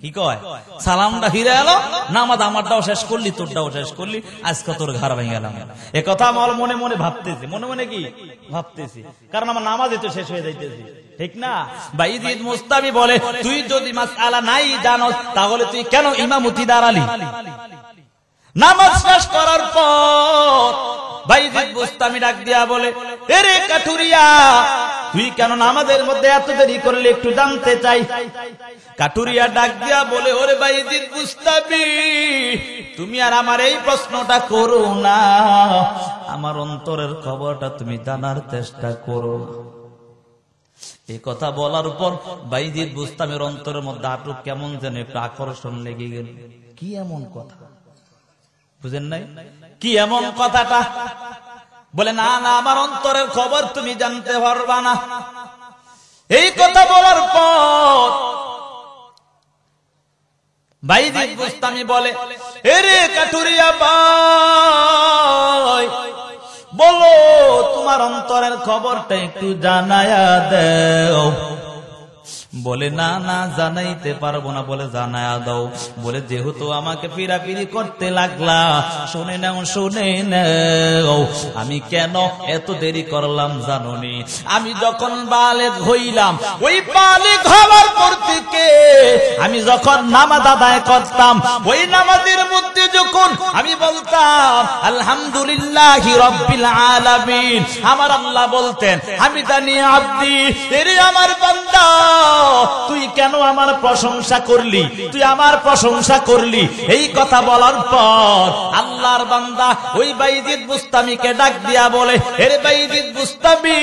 কি কয়, সালামটা হিরে এলো, নামাজ আমারটাও শেষ করলি, তোরটাও শেষ করলি, আজকে তোর ঘর ভেঙে গেলাম। এ কথা আমার মনে মনে ভাবতেছি, মনে মনে কি ভাবতেছি, কারণ আমার নামাজ তো শেষ হয়ে যাইতেছি, ঠিক না? বাইজিদ বুস্তামি বলে, তুই যদি মাসআলা নাই জানোস, তাহলে তুই কেন ইমামতি দাঁড়ালি? নামাজ শেষ করার পর বাইজিদ বুস্তামি ডাক দিয়া বলে, এরে কাটুরিয়া, তুই কেন নামাজের মধ্যে এত দেরি করলে একটু জানতে চাই। কাটুরিয়া ডাক দিয়া বলে, ওরে বাইজিদ বুস্তামি, তুমি আর আমার এই প্রশ্নটা করো না, আমার অন্তরের খবরটা তুমি জানার চেষ্টা করো। এই কথা বলার পর বাইজিদ বুস্তামির অন্তরের মধ্যে আটক কেমন যেন একটু আকর্ষণ লেগে গেল। কি এমন কথা, বুঝেন নাই? কি এমন কথাটা? বলে, না না, আমার অন্তরের খবর তুমি জানতে পারবা না। এই কথা বলার পর বাইজিদ বুস্তামি বলে, এরে কাটুরিয়া ভাই, বলো তোমার অন্তরের খবরটা একটু জানায়া দাও। বলে, না না, জানাইতে পারবো না। বলে, জানায়া দাও। বলে, যেহেতু আমাকে ফিরাফিরি করতে লাগলা, শুনে নাও শুনে নাও, আমি কেন এত দেরি করলাম জানোনি? আমি যখন বালেগ হইলাম, ওই বালেগ হওয়ার পর থেকে আমি যখন নামাজ আদায় করতাম, ওই নামাজের মধ্যে যখন আমি বলতাম আলহামদুলিল্লাহি রাব্বিল আলামিন, আমার আল্লাহ বলতেন, আমি জানি আব্দি, এরে আমার বান্দা, তুই কেন আমার প্রশংসা করলি, তুই আমার প্রশংসা করলি। এই কথা বলার পর আল্লাহর বান্দা ওই বাইজিদ বুস্তামিকে ডাক দিয়া বলে, এরে বাইজিদ বুস্তামি,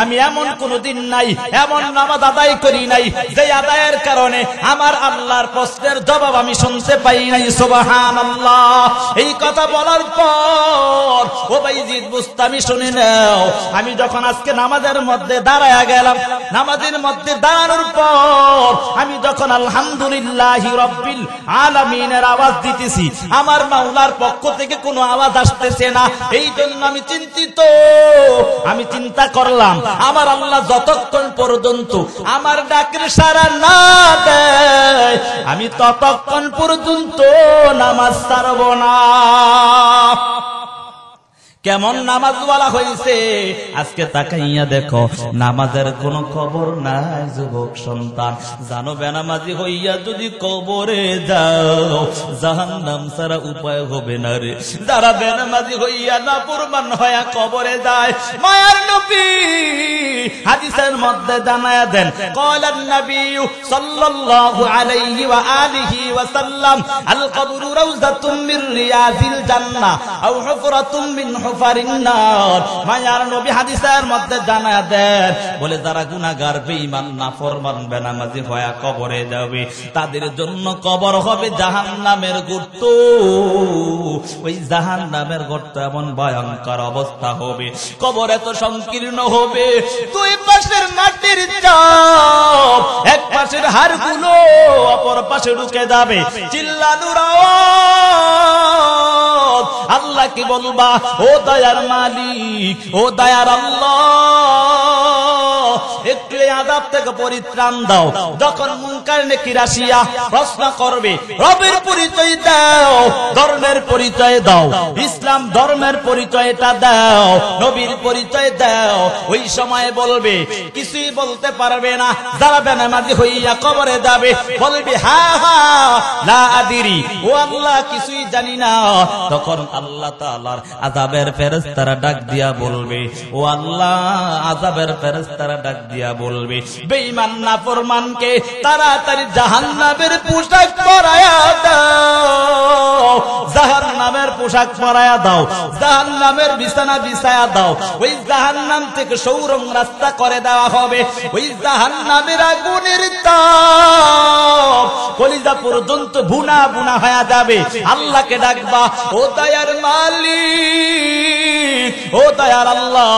আমি এমন কোনদিন নাই, এমন নামাজ আদায় করি নাই যে আদায়ের কারণে আমার আল্লাহর প্রশ্নের জবাব আমি শুনতে পাই নাই। সুবহানাল্লাহ। এই কথা বলার পর ও বাইজিদ বুস্তামি শুনে নাও, আমি যখন আজকে নামাজের মধ্যে দাঁড়ায়া গেলাম, নামাজের মধ্যে দাঁড়ানোর পর আমি যখন আলহামদুলিল্লাহি রাব্বিল আলামিনের আওয়াজ দিতেছি, আমার মাওলার পক্ষ থেকে কোনো আওয়াজ আসতেছে না। এই জন্য আমি চিন্তিত, আমি চিন্তা করলাম, আমার আল্লাহ যতক্ষণ পর্যন্ত আমার ডাকের সাড়া না দেয়, আমি ততক্ষণ পর্যন্ত নামাজ ছাড়ব না। কেমন নামাজওয়ালা হয়েছে। আজকে তাকাইয়া দেখো, নামাজের কোন খবর নাই। যুবক সন্তান, জানো বেনামাজি হইয়া যদি কবরে যাও, জাহান্নাম ছাড়া উপায় হবে না রে। যারা বেনামাজি হইয়া নাফরমান হইয়া কবরে যায়, মায়ার নবী হাদিসের মধ্যে জানায়া দেন, ক্বালান নবী সাল্লাল্লাহু আলাইহি ওয়া আলিহি ওয়া সাল্লাম, আল কবরু রাউযাতুম মির রিয়াজিল জান্নাহ আও হুফরাতুম মিন হুফারিন নার। মায়ার নবী হাদিসের মধ্যে জানায়া দেন, বলে যারা গুনাহগার, বেঈমান, নাফরমান, বেনামাজি হয়ে কবরে যাবে, তাদের জন্য কবর হবে জাহান্নামের গর্ত। ওই জাহান্নামের গর্ত এমন ভয়ঙ্কর অবস্থা হবে, কবর এত সংকীর্ণ হবে, দুই পাশের মাটির চাপ, এক পাশের হাড়গুলো অপর পাশে ঢুকে যাবে। চিল্লানোর আওয়াজ, আল্লাহ কি বলবা, ও দয়ার মালিক, ও দয়ার আল্লাহ, একটু এই আযাব থেকে পরিত্রাণ দাও। যখন মুনকার নেকির আসিয়া প্রশ্ন করবে, রবের পরিচয় দাও, ধর্মের পরিচয় দাও, ইসলাম ধর্মের পরিচয়টা দাও, নবীর পরিচয় দাও, ওই সময় বলবে, কিছুই বলতে পারবে না। যারা বেনামাজি হইয়া কবরে যাবে, বলবে হা হা লা আদিরি, ও আল্লাহ কিছুই জানি না। তখন আল্লাহ তাআলার আযাবের ফেরেশতারা ডাক দিয়া বলবে, ও আল্লাহ, আযাবের ফেরেশতারা ডাক দিয়া বলবে, বেঈমান নাফরমানকে তাড়াতাড়ি জাহান্নামের পোশাক পরায়া দাও, জাহান্নামের পোশাক পরায়া দাও, জাহান্নামের বিছানা বিছায়া দাও। ওই জাহান্নাম থেকে সৌরং রাস্তা করে দেওয়া হবে। ওই জাহান্নামের আগুনের তাপ কলিজা পর্যন্ত ভুনা ভুনা হয়ে যাবে। আল্লাহকে ডাকবা, ও দয়ার মালিক, ও দয়ার আল্লাহ,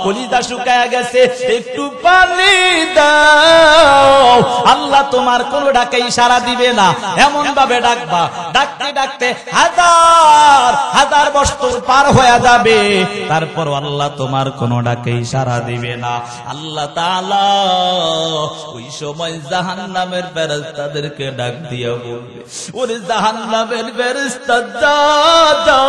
কলিজা শুকায়া গেছে, একটু পানি দাও। আল্লাহ তোমার কোন ডাকেই সাড়া দিবে না, এমন ভাবে ডাকবা, ডাকতে ডাকতে হাজার হাজার বছর পার হয়ে যাবে, তারপর আল্লাহ তোমার কোন ডাকেই সাড়া দিবে না। আল্লাহ তাআলা ওই সময় জাহান্নামের ফেরেশতাদেরকে ডাক দিয়া বলবে, ওরে জাহান্নামের ফেরেশতা দাদা,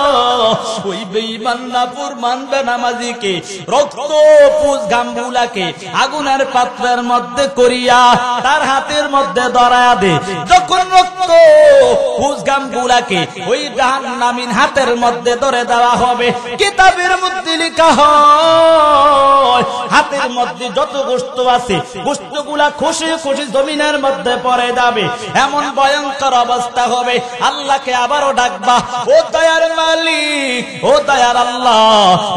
ওই বেঈমান নাফরমান বেনামাজিকে রক্ত পুজ গামগুলাকে আগুনের পাত্রের মধ্যে করিয়া তার হাতের মধ্যে ধরায়া দে। যখন রক্ত পুজ গামগুলাকে ওই জাহান্নামীর হাতের মধ্যে ধরে দেওয়া হবে, কিতাবের মধ্যে লেখা হয় হাতের মধ্যে যত গোশত আছে গোশতগুলা খুশি খুশি জমিনের মধ্যে পড়ে যাবে। এমন ভয়ঙ্কর অবস্থা হবে। আল্লাহকে আবারও ডাকবা, ও দয়ার মালিক, ও দয়ার আল্লাহ,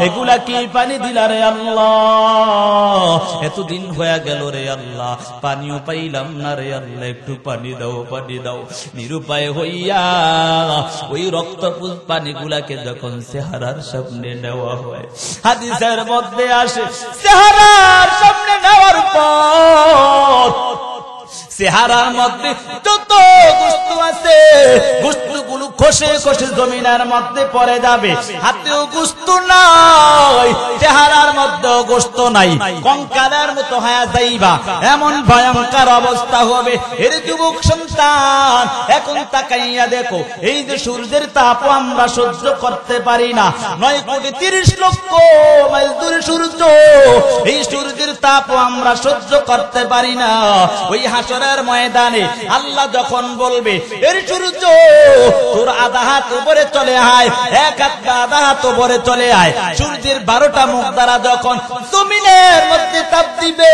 এগুলা কি পানি দিলা রে আল্লাহ, এতদিন হয়ে গেল রে আল্লাহ, পানিও পাইলাম না রে আল্লাহ, একটু পানি দাও, পানি দাও। নিরুপায় হইয়া ওই রক্তপুঞ্জ পানিগুলাকে যখন চেহারার সামনে নেওয়া হয়, হাদিসের মধ্যে আসে, চেহারার সামনে নেওয়ার পর চেহারার মধ্যে যত গোশত আছে গোশতগুলো খসে খসে জমিনের মধ্যে পড়ে যাবে। হাতেও গোশত নাই, চেহারার মধ্যেও গোশত নাই, কঙ্কালের মতো হয়ে যাইবা, এমন ভয়ঙ্কর অবস্থা হবে। এর যুবক সন্তান, এখন তাকাইয়া দেখো, এই যে সূর্যের তাপ আমরা সহ্য করতে পারি না, 9,30,00,000 মাইল দূরে সূর্য, এই সূর্যের তাপ আমরা সহ্য করতে পারি না। ওই হাসরের ময়দানে আল্লাহ যখন বলবে, এর সূর্য তোর আধা হাত উপরে চলে আয়, এক হাত আধা হাত উপরে চলে আয়, সূর্যের 12টা মুখ দ্বারা যখন জমিনের মধ্যে তাপ দিবে,